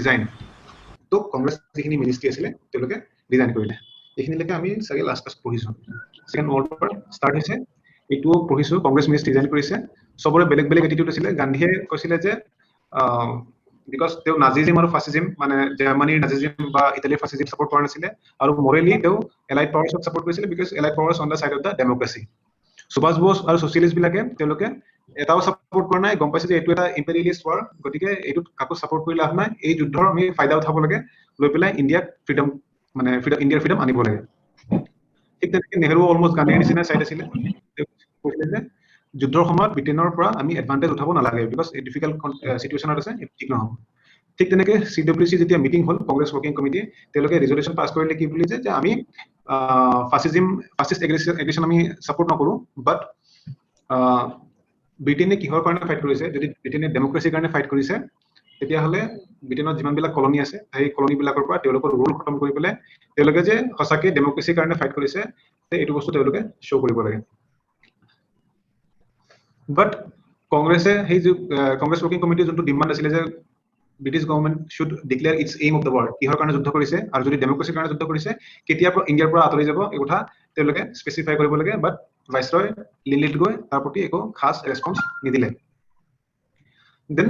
Resign তো কংগ্ৰেছ যিখিনি ministry আছিলে তেওঁলোকে ৰিজাইন কৰিলে এইখিনিলৈকে আমি চাগে লাষ্ট পঢ়িছো সেকেন্ড ৱৰ্ল্ড ৱাৰ ষ্টাৰ্ট হৈছে এইটোও পঢ়িছো কংগ্ৰেছ মিনিষ্ট্ৰী ৰিজাইন কৰিছে সবৰে বেলেগ বেলেগ এটিটিউড আছিলে গান্ধীয়ে কৈছিলে যে বিকজ তেওঁ নাজিজিম আৰু ফাসিজিম মানে জাৰ্মানীৰ নাজিজিম বা ইটালীৰ ফাসিজিম সাপোৰ্ট কৰা নাছিলে আৰু মৰেলি তেওঁ এলাইড পাৱাৰ্ছক সাপোৰ্ট কৰিছিলে because allied powers on the side of the democracy Subhas Bose আৰু সোশ্যালিস্ট বিলাকে তেওঁলোকে এটাও সাপোৰ্ট কৰা নাই গম পাইছে যে এইটো এটা ইম্পেৰিয়েলিষ্ট ৱাৰ গতিকে এইটো কাকো সাপোৰ্ট কৰি লাভ নাই এই যুদ্ধৰ আমি ফায়দা উঠাব লাগে লৈ পেলাই ইণ্ডিয়াক ফ্ৰীডম মানে ইণ্ডিয়াৰ ফ্ৰীডম আনিব লাগে ঠিক তেনেকৈ নেহৰু অলমোষ্ট গান্ধীৰ নিচিনা চাইড আছিলে কৈছিলে যে যুদ্ধৰ সময়ত ব্ৰিটেনৰ পৰা আমি এডভান্টেজ উঠাব নালাগে বিকজ এই ডিফিকাল্ট সিচুৱেশ্যনত আছে ঠিক নহ'ব ঠিক তেনেকৈ CWC যেতিয়া মিটিং হ'ল কংগ্ৰেছ ৱৰ্কিং কমিটি তেওঁলোকে ৰিজলিউশ্যন পাছ কৰিলে কি বুলি যে আমি ফাসিষ্ট এগ্ৰেশ্যন আমি সাপোৰ্ট নকৰো বাট ব্ৰিটেনে কিহৰ কাৰণে ফাইট কৰিছে যদি ব্ৰিটেনে ডেমোক্ৰেছিৰ কাৰণে ফাইট কৰিছে তেতিয়াহ'লে ব্ৰিটেনত যিমানবিলাক কলনি আছে সেই কলনিবিলাকৰ পৰা তেওঁলোকৰ ৰুল খতম কৰি পেলাই তেওঁলোকে যে সঁচাকে ডেমোক্ৰেছিৰ কাৰণে ফাইট কৰিছে এইটো বস্তু তেওঁলোকে শ্ব' কৰিব লাগে বাট কংগ্ৰেছে সেই যে কংগ্ৰেছ ৱৰ্কিং কমিটিৰ যোনটো ডিমাণ্ড আছিলে যে British government should declare its aim of the war কিহৰ কাৰণে যুদ্ধ কৰিছে আৰু যদি ডেমোক্ৰেছিৰ কাৰণে যুদ্ধ কৰিছে কেতিয়াৰ পৰা ইণ্ডিয়াৰ পৰা আঁতৰি যাব এই কথা তেওঁলোকে স্পেচিফাই কৰিব লাগে বাট ভাইসৰয় লিলিত গৈ তাৰ প্ৰতি একো খাস ৰেছপন্স নিদিলে দেন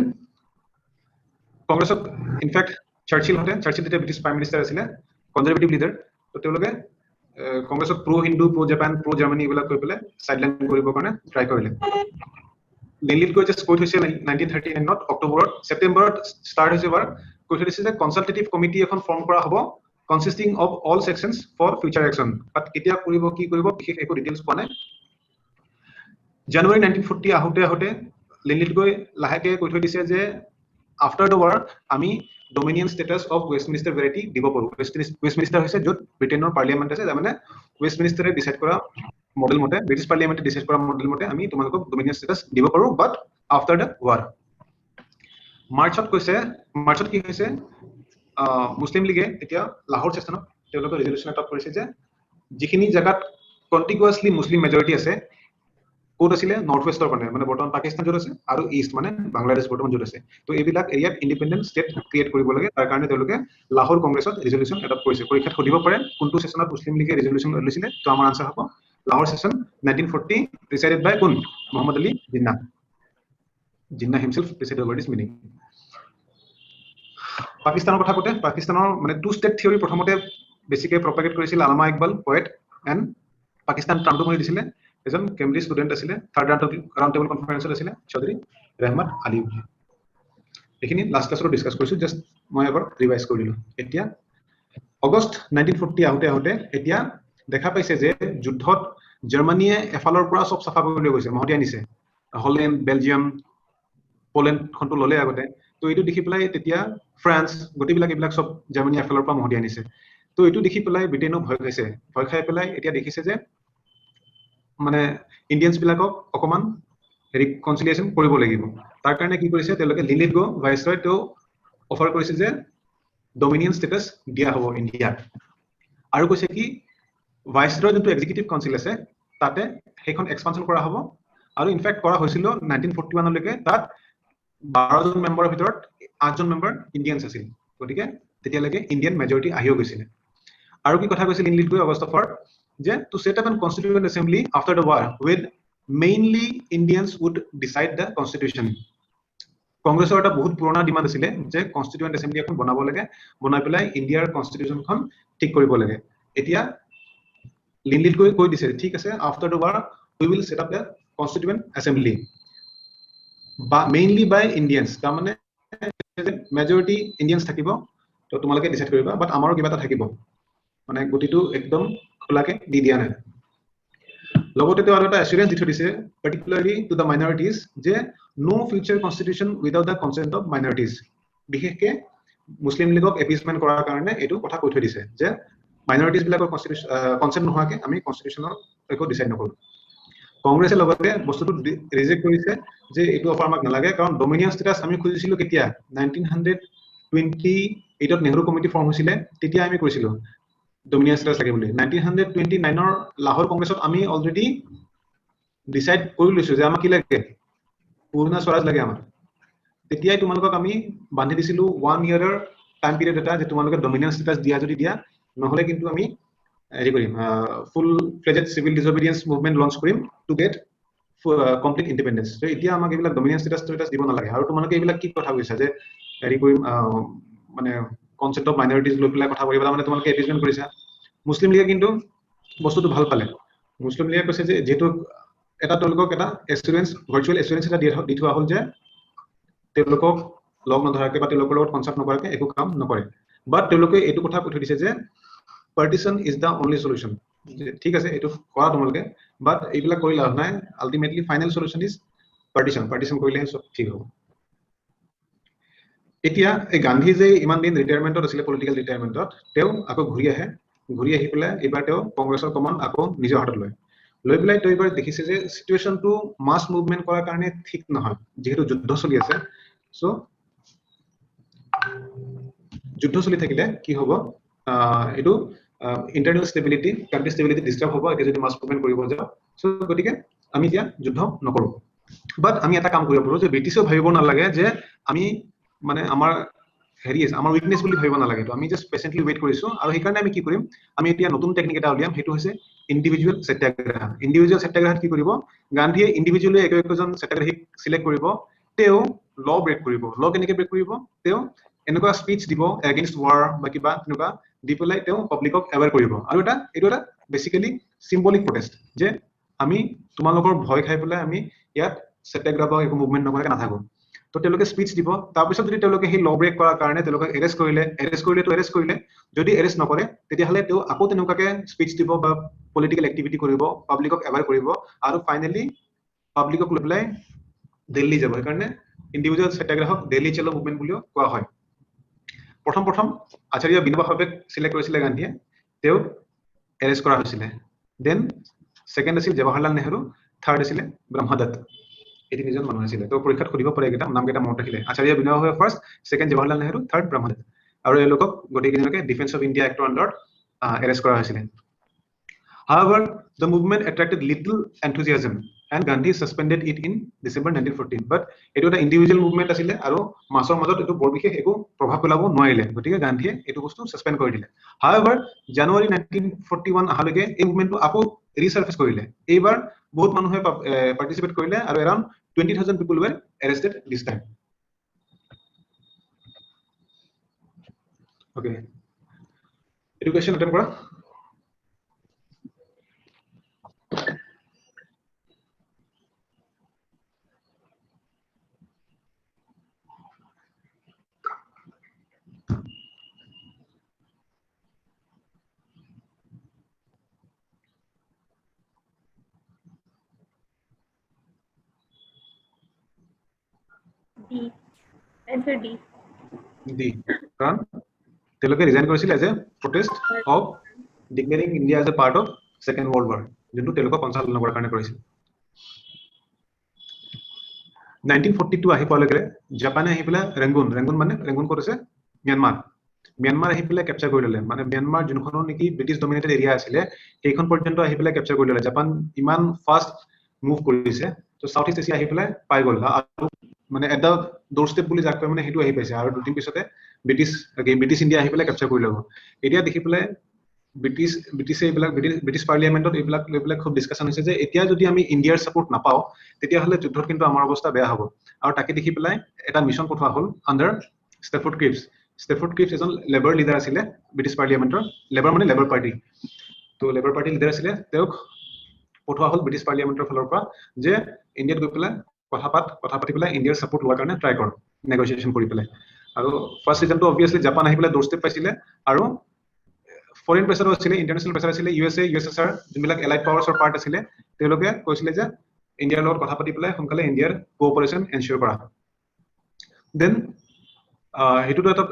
কংগ্ৰেছক ইনফেক্ট চাৰ্চিল যেতিয়া ব্ৰিটিছ প্ৰাইম মিনিষ্টাৰ আছিলে কনজাৰভেটিভ লিডাৰ তো তেওঁলোকে কংগ্ৰেছক প্ৰ হিন্দু প্ৰ জাপান প্ৰ জাৰ্মানী এইবিলাক কৈ পেলাই সাইডলাইন কৰিবৰ কাৰণে ট্ৰাই কৰিলে দিল্লীত গৈ জাষ্ট কৈ থৈছে 1939 অক্টোবৰত ছেপ্টেম্বৰত ষ্টাৰ্ট হৈছে বাৰ কৈ থৈছে যে কনসালটেটিভ কমিটি এখন ফৰ্ম কৰা হ'ব consisting of all sections for future action but কেতিয়া কৰিব কি কৰিব বিশেষ একো ডিটেইলছ পোৱা নাই জানুৱাৰী 1940 আহোতে দিল্লীত গৈ লাহেকে কৈ থৈ দিছে যে আফটাৰ দ্য ৱাৰ আমি dominion status of Westminster variety দিব পাৰোঁ ৱেষ্টমিনিষ্টাৰ হৈছে য'ত ব্ৰিটেইনৰ পাৰ্লিয়ামেণ্ট আছে মানে ৱেষ্টমিনিষ্টাৰে ডিচাইড কৰা মডেল মতে ব্ৰিটিছ পাৰ্লিয়ামেণ্টে ডিচাইড কৰা মডেল মতে আমি তোমালোকক ডমিনিয়ন ষ্টেটাছ দিব পাৰোঁ বাট আফটাৰ দ্য ৱাৰ মাৰ্চত কি হৈছে মুছলিম লীগে এতিয়া লাহোৰ ছেছনত তেওঁলোকে ৰিজলিউশ্যন এটা কৰিছে যে যিখিনি জায়গাত কণ্টিগুৱাছলি মুছলিম মেজৰিটি আছে ক'ত আছিলে নৰ্থ ৱেষ্টৰ মানে বৰ্তমান পাকিস্তান য'ত আছে আৰু ইষ্ট মানে বাংলাদেশ বৰ্তমান য'ত আছে তো এইবিলাক এৰিয়াত ইণ্ডিপেণ্ডেণ্ট ষ্টেট ক্ৰিয়েট কৰিব লাগে তাৰ কাৰণে তেওঁলোকে লাহোৰ কংগ্ৰেছত ৰিজলিউশ্যন এডপ্ট কৰিছে পৰীক্ষাত সুধিব পাৰে কোনটো ছেছনত মুছলিম লীগে ৰিজলিউশ্যন লৈছিলে তো আমাৰ আনসাৰ হ'ব লাহোৰ ছেছন 1940 ডিচাইডেড বাই কোন Mohammad Ali Jinnah himself decided over this meeting পাকিস্তানৰ কথা কওঁতে পাকিস্তানৰ মানে টু ষ্টেট থিয়ৰি প্ৰথমতে বেছিকৈ প্ৰপাগেট কৰিছিল আলামা ইকবাল পয়েট এণ্ড পাকিস্তান টাৰ্মটো কৰি দিছিলে এজন কেম্ব্ৰিজ ষ্টুডেণ্ট আছিলে থাৰ্ড ৰাউণ্ড টেবল কনফাৰেন্সত আছিলে চৌধুৰী ৰহমত আলী এইখিনি লাষ্ট ক্লাছত ডিছকাছ কৰিছোঁ জাষ্ট মই এবাৰ ৰিভাইজ কৰি দিলোঁ এতিয়া আগষ্ট 1940 আহোতে এতিয়া দেখা পাইছে যে যুদ্ধত জাৰ্মানীয়ে এফালৰ পৰা সব চাফা কৰি লৈ গৈছে মহতিয়াই নিছে হলেণ্ড বেলজিয়াম পোলেণ্ডখনটো ল'লে আগতে তো এইটো দেখি পেলাই তেতিয়া ফ্ৰান্স গোটেইবিলাক এইবিলাক সব জাৰ্মানী এফালৰ পৰা মহতিয়াই নিছে তো এইটো দেখি পেলাই ব্ৰিটেইনো ভয় খাই পেলাই এতিয়া দেখিছে যে মানে ইণ্ডিয়ানছ বিলাকক অকমান ৰিকনচিলিয়েশ্যন কৰিব লাগিব তাৰ কাৰণে কি কৰিছে তেওঁলোকে লিলিত গো ভাইসৰয় তেওঁ অফাৰ কৰিছে যে ডমিনিয়ন ষ্টেটাছ দিয়া হ'ব ইণ্ডিয়াত আৰু কৈছে কি ভাইসৰয় যোনটো এক্সিকিউটিভ কাউন্সিল আছে তাতে সেইখন এক্সপানশ্যন কৰা হ'ব আৰু ইনফেক্ট কৰা হৈছিল 1941 লৈকে তাত 12 জন মেম্বাৰৰ ভিতৰত 8 জন মেম্বাৰ ইণ্ডিয়ানছ আছিল গতিকে তেতিয়ালৈকে ইণ্ডিয়ান মেজৰিটি আহিও গৈছিলে আৰু কি কথা কৈছিল লিলিত গো অগষ্ট 4 যে to set up a constituent assembly after the war with mainly Indians would decide the constitution কংগ্ৰেছৰ এটা বহুত পুৰণা ডিমাণ্ড আছিলে যে কনষ্টিটিউয়েন্ট এছেম্বলি এখন বনাব লাগে বনাই পেলাই ইণ্ডিয়াৰ কনষ্টিটিউশ্যনখন ঠিক কৰিব লাগে এতিয়া লিলিত গৈ কৈ দিছে ঠিক আছে after the war we will set up the constituent assembly mainly by Indians তাৰমানে মেজৰিটি ইণ্ডিয়ানছ থাকিব তো তোমালোকে ডিসাইড কৰিবা বাট আমাৰো কিবা এটা থাকিব মানে গতিটো একদম খোলাকে দি দিয়া নাই লগতে তেওঁ আৰু এটা এসুৰেন্স দি থৈ দিছে পাৰ্টিকুলাৰলি টু দা মাইনৰিটিজ যে no future constitution without the consent of minorities বিশেষকে মুছলিম লীগক এপিজমেন্ট কৰাৰ কাৰণে এইটো কথা কৈ থৈ দিছে যে মাইনৰিটিজ বিলাকৰ কনসেন্ট নোহোৱাকে আমি কনষ্টিটিউশ্যনৰ একো ডিসাইড নকৰো কংগ্ৰেছে লগতে বস্তুটো ৰিজেক্ট কৰিছে যে এইটো অফাৰ আমাক নালাগে কাৰণ ডমিনিয়ন ষ্টেটাছ আমি খুজিছিলো কেতিয়া 1928 নেহৰু কমিটি ফৰ্ম হৈছিলে তেতিয়া আমি কৈছিলো ডমিনিয়ন ষ্টেটাছ লাগে বুলি 1929 লাহোৰ কংগ্ৰেছত আমি অলৰেডি ডিসাইড কৰি লৈছো যে আমাক কি লাগে পূৰ্ণ স্বৰাজ লাগে আমাক তেতিয়াই তোমালোকক আমি বান্ধি দিছিলো 1 ইয়াৰৰ টাইম পিৰিয়ড এটা যে তোমালোকে ডমিনেন্স ষ্টেটাস দিয়া যদি দিয়া, নহলে কিন্তু আমি হেৰি কৰিম, full fledged civil disobedience movement launch কৰিম টু গেট কমপ্লিট ইণ্ডিপেণ্ডেন্স। তো এতিয়া আমাক এইবিলাক ডমিনেন্স ষ্টেটাস দিব নালাগে। আৰু তোমালোকে এইবিলাক কি কথা কৈছা যে হেৰি কৰিম, মানে কনচেপ্ট অফ মাইনৰিটিজ লৈ পেলাই কথা কৈছা, মানে তোমালোকে এপিজমেণ্ট কৰিছা। মুছলিম লীগে কিন্তু বস্তুটো ভাল পালে। মুছলিম লীগে কৈছে যে যেহেতু এটা তেওঁলোকক এটা এছুৰেঞ্চ, ভাৰ্চুৱেল এছুৰেঞ্চ এটা দি থোৱা হ'ল যে তেওঁলোকক লগ নধৰাকে বা তেওঁলোকৰ লগত কনচাল্ট নকৰাকে একো কাম নকৰে। বাট তেওঁলোকে এইটো কথা কৈ থৈ দিছে যে partition is the only solution. ঠিক আছে, এইটো কৰা তোমালোকে, বাট এইবিলাক কৰি লাভ নাই। Ultimately final solution is partition. Partition কৰিলেহে চব ঠিক হ'ব। এতিয়া এই গান্ধী যে ইমান দিন ৰিটায়াৰমেণ্টত আছিলে, পলিটিকেল ৰিটায়াৰমেণ্টত, তেওঁ আকৌ ঘূৰি আহে। ঘূৰি আহি পেলাই এইবাৰ তেওঁ কংগ্ৰেছৰ কমান আকৌ নিজৰ হাতত লৈ পেলাই তেওঁ এইবাৰ দেখিছে যে চিটুৱেশ্যনটো মাছ মুভমেণ্ট কৰাৰ কাৰণে ঠিক নহয়, যিহেতু যুদ্ধ চলি আছে। চ' যুদ্ধ চলি থাকিলে কি হ'ব, এইটো internal stability, country stability disturb হ'ব এতিয়া যদি মাছ মুভমেণ্ট কৰিব যাওঁ। চ' গতিকে আমি এতিয়া যুদ্ধ নকৰোঁ। বাট আমি এটা কাম কৰিব পাৰোঁ যে ব্ৰিটিছেও ভাবিব নালাগে যে আমি মানে আমাৰ হেৰি আছে, আমাৰ উইকনেছ বুলি ভাবিব নালাগে। তো আমি জাষ্ট পেচেণ্টলি ৱেইট কৰিছোঁ। আৰু সেইকাৰণে আমি কি কৰিম, আমি এতিয়া নতুন টেকনিক এটা উলিয়াম, সেইটো হৈছে ইণ্ডিভিজুৱেল সত্যাগ্ৰহ। ইণ্ডিভিজুৱেল সত্যাগ্ৰহত কি কৰিব, গান্ধীয়ে ইণ্ডিভিজুৱেলি একজন সত্যাগ্ৰহীক চিলেক্ট কৰিব, তেওঁ ল ব্ৰেক কৰিব। ল কেনেকৈ ব্ৰেক কৰিব, তেওঁ এনেকুৱা স্পীচ দিব এগেইনষ্ট ৱাৰ বা কিবা তেনেকুৱা দি পেলাই তেওঁ পাব্লিকক এৱেৰ কৰিব। আৰু এইটো এটা বেচিকেলি চিম্বলিক প্ৰটেষ্ট, যে আমি তোমালোকৰ ভয় খাই পেলাই আমি ইয়াত সত্যাগ্ৰহ বা একো মুভমেণ্ট নকৰাকে নাথাকো। তো তেওঁলোকে স্পীচ দিব। তাৰপিছত যদি তেওঁলোকে সেই ল ব্ৰেক কৰাৰ কাৰণে তেওঁলোকক এৰেষ্ট কৰিলে, যদি এৰেষ্ট নকৰে তেতিয়াহ'লে তেওঁ আকৌ তেনেকুৱাকে স্পীচ দিব বা পলিটিকেল এক্টিভিটি কৰিব, পাব্লিকক এৱেৰ কৰিব, আৰু ফাইনেলি পাব্লিকক লৈ পেলাই দিল্লী যাব। সেইকাৰণে ইণ্ডিভিজুৱেল সত্যাগ্ৰহক দিল্লী চলো মুভমেণ্ট বুলিও কোৱা হয়। প্ৰথম আচাৰ্য বিনোবা ভাৱেক চিলেক্ট কৰিছিলে গান্ধীয়ে, তেওঁক এৰেষ্ট কৰা হৈছিলে। দেন ছেকেণ্ড আছিল জৱাহৰলাল নেহৰু, থাৰ্ড আছিলে ব্ৰহ্মদত্ত। এই তিনিজন মানুহ আছিলে। তো পৰীক্ষাত সুধিব পাৰে এইকেইটা নামকেইটা মনত ৰাখিলে। Acharya Vinoba Bhave first, second Jawaharlal Nehru, third Brahmadatt. আৰু এওঁলোকক গোটেইকেইজনকে ডিফেন্স অফ ইণ্ডিয়া এক্টৰ আণ্ডাৰত এৰেষ্ট কৰা হৈছিলে। However, the movement attracted little enthusiasm and Gandhi suspended it in December 1914. But এইটো এটা ইণ্ডিভিজুৱেল মুভমেণ্ট আছিলে আৰু মাছৰ মাজত এইটো বৰ বিশেষ একো প্ৰভাৱ পেলাব নোৱাৰিলে, গতিকে গান্ধীয়ে এইটো বস্তু ছাছপেণ্ড কৰি দিলে। However, জানুৱাৰী 1941 অহালৈকে এই মুভমেণ্টটো আকৌ ৰিচাৰ্ফেচ কৰিলে। এইবাৰ বহুত মানুহে পাৰ্টিচিপেট কৰিলে আৰু around 20,000 people were arrested this time. Okay. Education attempt কৰা। D. Answer D. D. কাৰণ তেওঁলোকে ৰিজাইন কৰিছিল as a protest of declaring India as a part of second world war, যোনটো তেওঁলোকক সঞ্চালন কৰাৰ কাৰণে কৰিছিল। 1942 আহি পোৱালৈকে জাপানে আহি পেলাই ৰেংগুন ক'ত আছে, ম্যানমাৰ আহি পেলাই কেপচাৰ কৰি ল'লে। মানে ম্যানমাৰ যোনখনৰ নেকি ব্ৰিটিছ ডমিনেটেড এৰিয়া আছিলে, সেইখন পৰ্যন্ত আহি পেলাই কেপচাৰ কৰি ল'লে। জাপান ইমান ফাষ্ট মুভ কৰিছে, তো সাউথ ইষ্ট এছিয়া আহি পেলাই পাই গ'ল। আৰু মানে এটা ডোৰ ষ্টেপ বুলি যাক কয়, মানে সেইটো আহি পাইছে। আৰু দুদিন পিছতে ব্ৰিটিছ ইণ্ডিয়া আহি পেলাই কেপচাৰ কৰি ল'ব। এতিয়া দেখি পেলাই ব্ৰিটিছ পাৰ্লিয়ামেণ্টত এইবিলাক লৈ পেলাই খুব ডিছকাশ্যন হৈছে যে এতিয়া যদি আমি ইণ্ডিয়াৰ ছাপোৰ্ট নাপাওঁ তেতিয়াহ'লে যুদ্ধত কিন্তু আমাৰ অৱস্থা বেয়া হ'ব। আৰু তাকে দেখি পেলাই এটা মিছন পঠোৱা হ'ল under Stafford Cripps. Stafford Cripps এজন লেবাৰ লিডাৰ আছিলে ব্ৰিটিছ পাৰ্লিয়ামেণ্টৰ। লেবাৰ মানে লেবাৰ পাৰ্টি। তো লেবাৰ পাৰ্টি লিডাৰ আছিলে, তেওঁক পঠোৱা হ'ল ব্ৰিটিছ পাৰ্লিয়ামেণ্টৰ ফালৰ পৰা যে ইণ্ডিয়াত গৈ পেলাই কথা পাতি পেলাই ইণ্ডিয়াৰ ছাপোৰ্ট লোৱাৰ কাৰণে ট্ৰাই কৰক, নেগচিয়েশ্যন কৰি পেলাই। আৰু ফাৰ্ষ্ট ৰিজনটো অবভিয়াছলি জাপান আহি পেলাই ডোৰ ষ্টেপ পাইছিলে, আৰু ফৰেইন প্ৰেছাৰো আছিলে, ইণ্টাৰনেশ্যনেল প্ৰেছাৰ আছিলে। ইউএছএছআৰ যোনবিলাক এলাইড পাৱাৰ্ছৰ পাৰ্ট আছিলে, তেওঁলোকে কৈছিলে যে ইণ্ডিয়াৰ লগত কথা পাতি পেলাই সোনকালে ইণ্ডিয়াৰ কোঅপাৰেশ্যন এনচিয়ৰ কৰা। দেন সেইটোতো এটা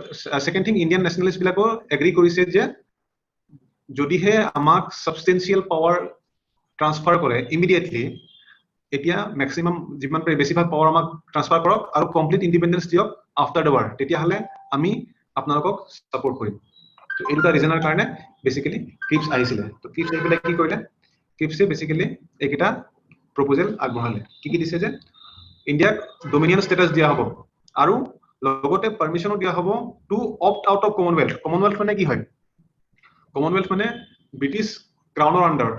ছেকেণ্ড থিং, ইণ্ডিয়ান নেশ্যনেলিষ্ট বিলাকো এগ্ৰী কৰিছে যে যদিহে আমাক ছাবষ্টেঞ্চিয়েল পাৱাৰ ট্ৰান্সফাৰ কৰে ইমিডিয়েটলি, এতিয়া মেক্সিমাম যিমান পাৰে বেছিভাগ পাৱাৰ আমাক ট্ৰান্সফাৰ কৰক আৰু কমপ্লিট ইণ্ডিপেণ্ডেঞ্চ দিয়ক আফটাৰ দ্য ৱাৰ, তেতিয়াহ'লে আমি আপোনালোকক ছাপোৰ্ট কৰিম। এই দুটা ৰিজনৰ কাৰণে বেচিকেলি ক্ৰিপছ আহিছিলে। তো ক্ৰিপছ আহি পেলাই কি কৰিলে, ক্ৰিপছে বেচিকেলি এইকেইটা প্ৰপ'জেল আগবঢ়ালে। কি দিছে যে ইণ্ডিয়াক ডমিনিয়ন ষ্টেটাছ দিয়া হ'ব, আৰু লগতে পাৰমিশনও দিয়া হ'ব to opt out of Commonwealth. Commonwealth মানে কি হয়? কমনৱেলথ মানে ব্ৰিটিছ ক্ৰাউনৰ আন্ডাৰত,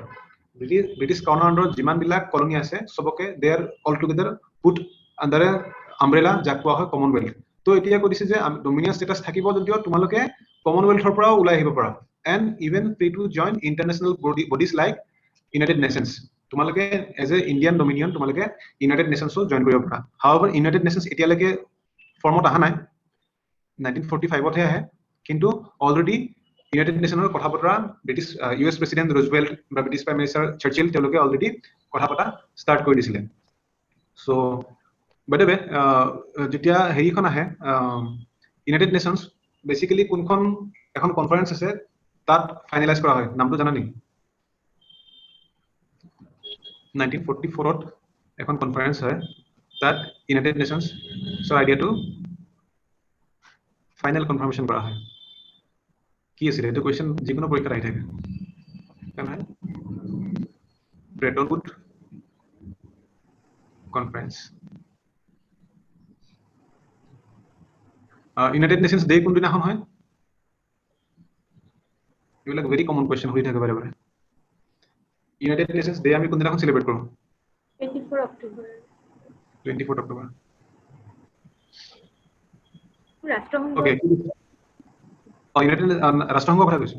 ব্ৰিটিছ ক্ৰাউনৰ আন্ডাৰত যিমান বিলাক কলনি আছে সবকে they are all together put under a umbrella যাক কোৱা হয় কমনৱেলথ। তো এতিয়া কৈ দিছে যে ডমিনিয়ন ষ্টেটাছ থাকিব যদিও তোমালোকে কমনৱেলথৰ পৰাও ওলাই আহিব পাৰা, and even free two join international bodies like United nations. তোমালোকে এজ এ ইণ্ডিয়ান ডমিনিয়ন তোমালোকে ইউনাইটেড নেশ্যনছো জইন কৰিব পাৰা। হাউএভাৰ ইউনাইটেড নেশ্যনছ এতিয়ালৈকে ফৰ্মত অহা নাই, 1945তহে আহে, কিন্তু অলৰেডি ইউনাইটেড নেশ্যনৰ কথা বতৰা ব্ৰিটিছ US প্ৰেচিডেণ্ট ৰুজভেল্ট বা ব্ৰিটিছ প্ৰাইম মিনিষ্টাৰ চাৰ্চিল তেওঁলোকে অলৰেডি কথা পতা ষ্টাৰ্ট কৰি দিছিলে। চ' বাই দ্য ৱে যেতিয়া হেৰিখন আহে ইউনাইটেড নেশ্যনছ বেচিকেলি কোনখন এখন কনফাৰেন্স আছে তাত ফাইনেলাইজ কৰা হয়, নামটো জানা নেকি? 1944ত এখন কনফাৰেন্স হয়, তাত ইউনাইটেড নেশ্যনছৰ আইডিয়াটো ফাইনেল কনফাৰ্মেশ্যন কৰা হয়। কি আছিলে এইটো কুৱেশ্যন যিকোনো পৰীক্ষাত আহি থাকে। Bretton Wood conference. United Nations Day কোনদিনাখন হয়? এইবিলাক ভেৰি কমন কুৱেশ্যন হৈ থাকে বাৰে বাৰে। ইউনাইটেড নেশ্যনছ ডে আমি কোনদিনাখন চেলিব্ৰেট কৰোঁ? 24 অক্টোবৰ। 24 অক্টোবৰ। ৰাষ্ট্ৰসংঘ। ওকে, ইউনাইটেড ৰাষ্ট্ৰসংঘৰ কথা কৈছো।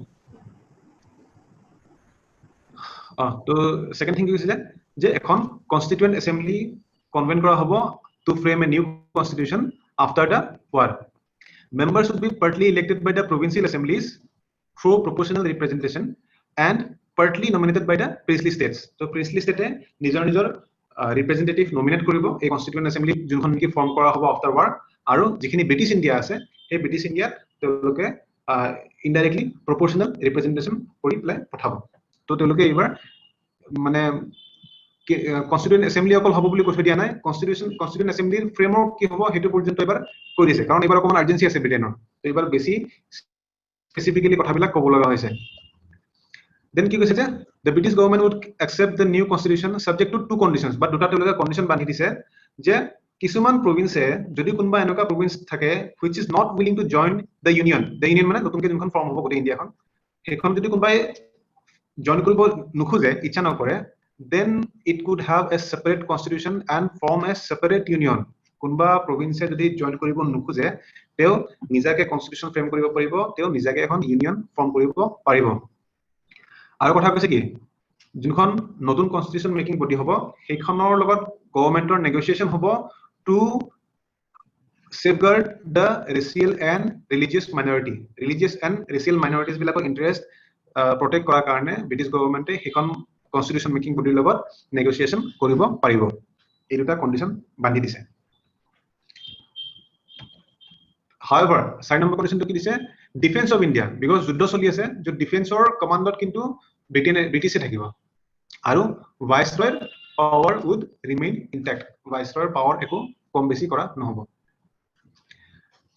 তো সেকেন্ড থিং কি কৈছিলে যে এখন কনষ্টিটুৱেন্ট এছেম্বলি কনভেন্ট কৰা হ'ব to frame a new constitution after the war. Members should be partly elected by the provincial assemblies through proportional representation and partly nominated by the princely states. So princely state নিজৰ নিজৰ representative nominate কৰিব এই কনষ্টিটিউয়েন্ট assembly যোনখন কি form কৰা হ'ব after war, আৰু যিখিনি ব্ৰিটিছ ইণ্ডিয়া আছে সেই ব্ৰিটিছ ইণ্ডিয়াত তেওঁলোকে ইনডাইৰেক্টলি প্ৰপৰ্চনেল ৰিপ্ৰেজেন্টেশ্যন কৰি পেলাই পঠাব। তো তেওঁলোকে এইবাৰ মানে কনষ্টিটিউয়েন্ট এছেম্বলি অকল হ'ব বুলি কৈ থৈ দিয়া নাই, কনষ্টিটিউয়েন্ট এছেম্বলিৰ ফ্ৰেমৱৰ্ক কি হ'ব সেইটো পৰ্যন্ত এবাৰ কৈ দিছে, কাৰণ এইবাৰ অকণমান আৰ্জেঞ্চি আছে ব্ৰিটেইনৰ, তো এইবাৰ বেছি স্পেচিফিকেলি কথাবিলাক ক'ব লগা হৈছে। দেন কি কৈছে যে the British government would accept the new constitution subject to two conditions, but দুটা তেওঁলোকে কণ্ডিশ্যন বান্ধি দিছে যে কিছুমান প্ৰভিন্সে যদি কোনোবা এনেকুৱা প্ৰভিন্স থাকে which is not willing to join the union মানে নতুনকৈ যোনখন ফৰ্ম হ'ব গোটেই ইণ্ডিয়াখন, সেইখন যদি কোনোবাই জইন কৰিব নোখোজে, ইচ্ছা নকৰে, then it could have a separate constitution and form a separate union. কোনোবা প্ৰভিন্সে যদি জইন কৰিব নোখোজে তেওঁ নিজাকে কনষ্টিটিউশ্যন ফ্ৰেম কৰিব পাৰিব, তেওঁ নিজাকে এখন ইউনিয়ন ফৰ্ম কৰিব পাৰিব। আৰু কথা কৈছে কি যোনখন নতুন কনষ্টিটিউশ্যন মেকিং বডি হ'ব সেইখনৰ লগত গভৰ্ণমেণ্টৰ নেগোচিয়েশ্যন হ'ব to safeguard the racial and religious minorities বিলাকৰ ইন্টাৰেষ্ট প্ৰটেক্ট কৰাৰ কাৰণে ব্ৰিটিছ গভৰ্ণমেণ্টে সেইখন কনষ্টিটিউশ্যন মেকিং বডিৰ লগত নেগোচিয়েশ্যন কৰিব পাৰিব। এই দুটা কণ্ডিশ্যন বান্ধি দিছে। However, 4 নম্বৰ কণ্ডিশ্যনটো কি দিছে? ডিফেন্স অফ ইণ্ডিয়া, বিকজ যুদ্ধ চলি আছে, য'ত ডিফেন্সৰ কমাণ্ডত কিন্তু ব্ৰিটিছে থাকিব, আৰু ভাইসৰয়ৰ পাৱাৰ উড ৰিমেইন ইনটেক্ট, ভাইসৰয়ৰ পাৱাৰ একো কম বেছি কৰা নহ'ব।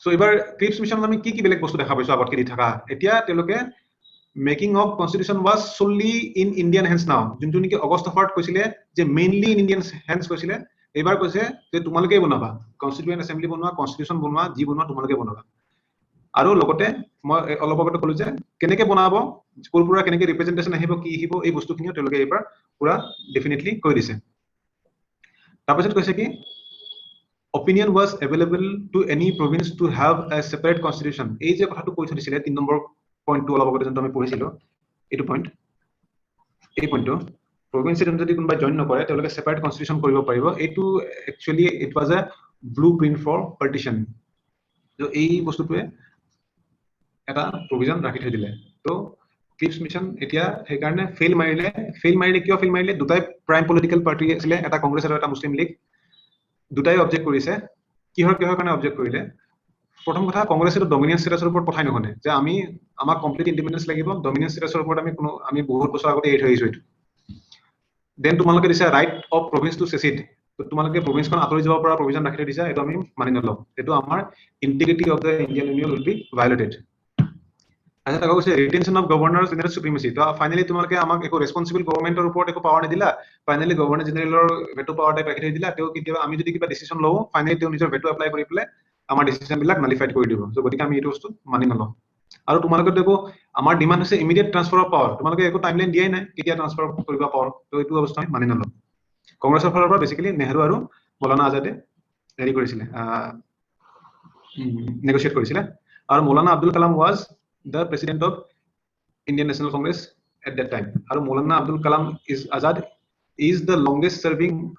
সো এবাৰ ক্ৰিপছ মিছনত আমি কি বেলেগ বস্তু দেখা পাইছো আগতকে দি থকা, এতিয়া তেওঁলোকে making of constitution was solely in Indian hands নাও, যোনটো নেকি অগষ্ট অফাৰত কৈছিলে যে মেইনলি ইন ইণ্ডিয়ান হেণ্ডছ কৈছিলে, এইবাৰ কৈছে যে তোমালোকেই বনাবা, কনষ্টিটিউয়েন্ট এছেম্বলি বনোৱা, কনষ্টিটিউশ্যন বনোৱা, যি বনোৱা তোমালোকে বনাবা। আৰু লগতে মই অলপ আগতে ক'লো যে কেনেকে বনাব, ক'ৰ পৰা কেনেকে ৰিপ্ৰেজেন্টেশ্যন আহিব, কি আহিব, এই বস্তুখিনিও তেওঁলোকে এইবাৰ পুৰা ডেফিনেটলি কৈ দিছে। তাৰপিছত কৈছে কি opinion was available to any province to have a separate constitution. এই যে কথাটো কৈ থৈছিলে 3 নম্বৰ পইণ্টটো অলপ আগতে যোনটো আমি পঢ়িছিলো, এইটো পইণ্ট, এই পইণ্টটো প্ৰভিন্সে যদি কোনোবাই জইন নকৰে তেওঁলোকে সেপাৰেট কনষ্টিটিউশ্যন কৰিব পাৰিব। এইটো actually it was a blueprint for partition. তো এই বস্তুটোৱে এটা প্ৰভিজন ৰাখি থৈ দিলে। তো ক্ৰিপছ মিছন এতিয়া সেইকাৰণে ফেইল মাৰিলে কিয় ফেইল মাৰিলে? দুটাই প্ৰাইম পলিটিকেল পাৰ্টি আছিলে, এটা কংগ্ৰেছ আৰু এটা মুছলিম লীগ, দুটাই অবজেক্ট কৰিছে। কিহৰ কাৰণে অবজেক্ট কৰিলে? প্ৰথম কথা, কংগ্ৰেছৰ ডমিনিয়ন ষ্টেটাছৰ ওপৰত কথাই নুশুনে যে আমাক কমপ্লিট ইণ্ডিপেণ্ডেন্স লাগিব, ডমিনিয়ন ষ্টেটাছৰ ওপৰত আমি বহুত বছৰ আগতে এৰি থৈ আহিছো এইটো। দেন তোমালোকে দিছা ৰাইট অফ প্ৰভিন্স টু সেচিড, তোমালোকে প্ৰভিন্সখন আঁতৰি যাব পৰা প্ৰভিজন ৰাখি থৈ দিছা, এইটো আমি মানি নলওঁ, এইটো আমাৰ integrity of the Indian union will be violated. আচ্ছা, তাকে কৈছে retention of governor general supremacy. তো ফাইনেলি তোমালোকে আমাক একো ৰেছপন্সিবল গভৰ্ণমেণ্টৰ ওপৰত একো পাৱাৰ নিদিলা, ফাইনেলি গভৰ্ণৰ জেনেৰেলৰ ভেটো পাৱাৰ টাইপ ৰাখি থৈ দিলা। তেওঁ কেতিয়াবা আমি যদি কিবা ডিচিশ্যন লওঁ ফাইনেলি তেওঁ নিজৰ ভেটো এপ্লাই কৰি পেলাই আমাৰ ডিসিশন বিলাক নালিফাইড কৰি দিব সো গতিকে আমি এইটো বস্তু মানি নলওঁ আৰু তোমালোকে দেখো আমাৰ ডিমান্ড হৈছে ইমিডিয়েট ট্ৰান্সফাৰ অফ পাৱাৰ তোমালোকে একো টাইমলাইন দিয়াই নাই কেতিয়া ট্ৰান্সফাৰ কৰিবা পাৱাৰ তো এইটো অৱস্থা আমি মানি নলওঁ কংগ্ৰেছৰ ফালৰ পৰা বেসিক্যালি নেহৰু আৰু মৌলানা আজাদে হেৰি কৰিছিলে নেগোশিয়েট কৰিছিলে আৰু Maulana Abdul Kalam was the president of Indian National Congress at that time. And Maulana Abdul Kalam Azad is the longest serving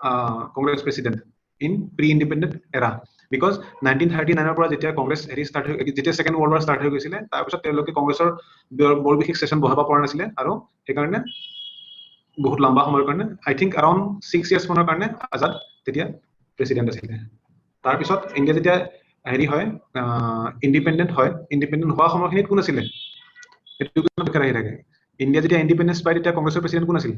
Congress president in pre-independent era. Because 1939 পৰা যেতিয়া কংগ্ৰেছ হেৰি ষ্টাৰ্ট হৈ যেতিয়া সেকেন্ড ওয়াৰ্ল্ড ওয়াৰ ষ্টাৰ্ট হৈ গৈছিলে তাৰপিছত তেওঁলোকে কংগ্ৰেছৰ বৰ বিশেষ সেশন বহাব পৰা নাছিলে আৰু সেইকাৰণে বহুত লম্বা সময়ৰ কাৰণে আই থিংক around 6 years মানৰ কাৰণে আজাদ তেতিয়া প্ৰেসিডেন্ট আছিলে তাৰপিছত ইণ্ডিয়া যেতিয়া হেৰি হয় ইন্ডিপেন্ডেন্ট হোৱা সময়খিনিত কোন আছিলে সেইটো কোনো বেকাৰ আহি থাকে ইণ্ডিয়া যেতিয়া ইন্ডিপেন্ডেন্স পাই তেতিয়া কংগ্ৰেছৰ প্ৰেসিডেন্ট কোন আছিল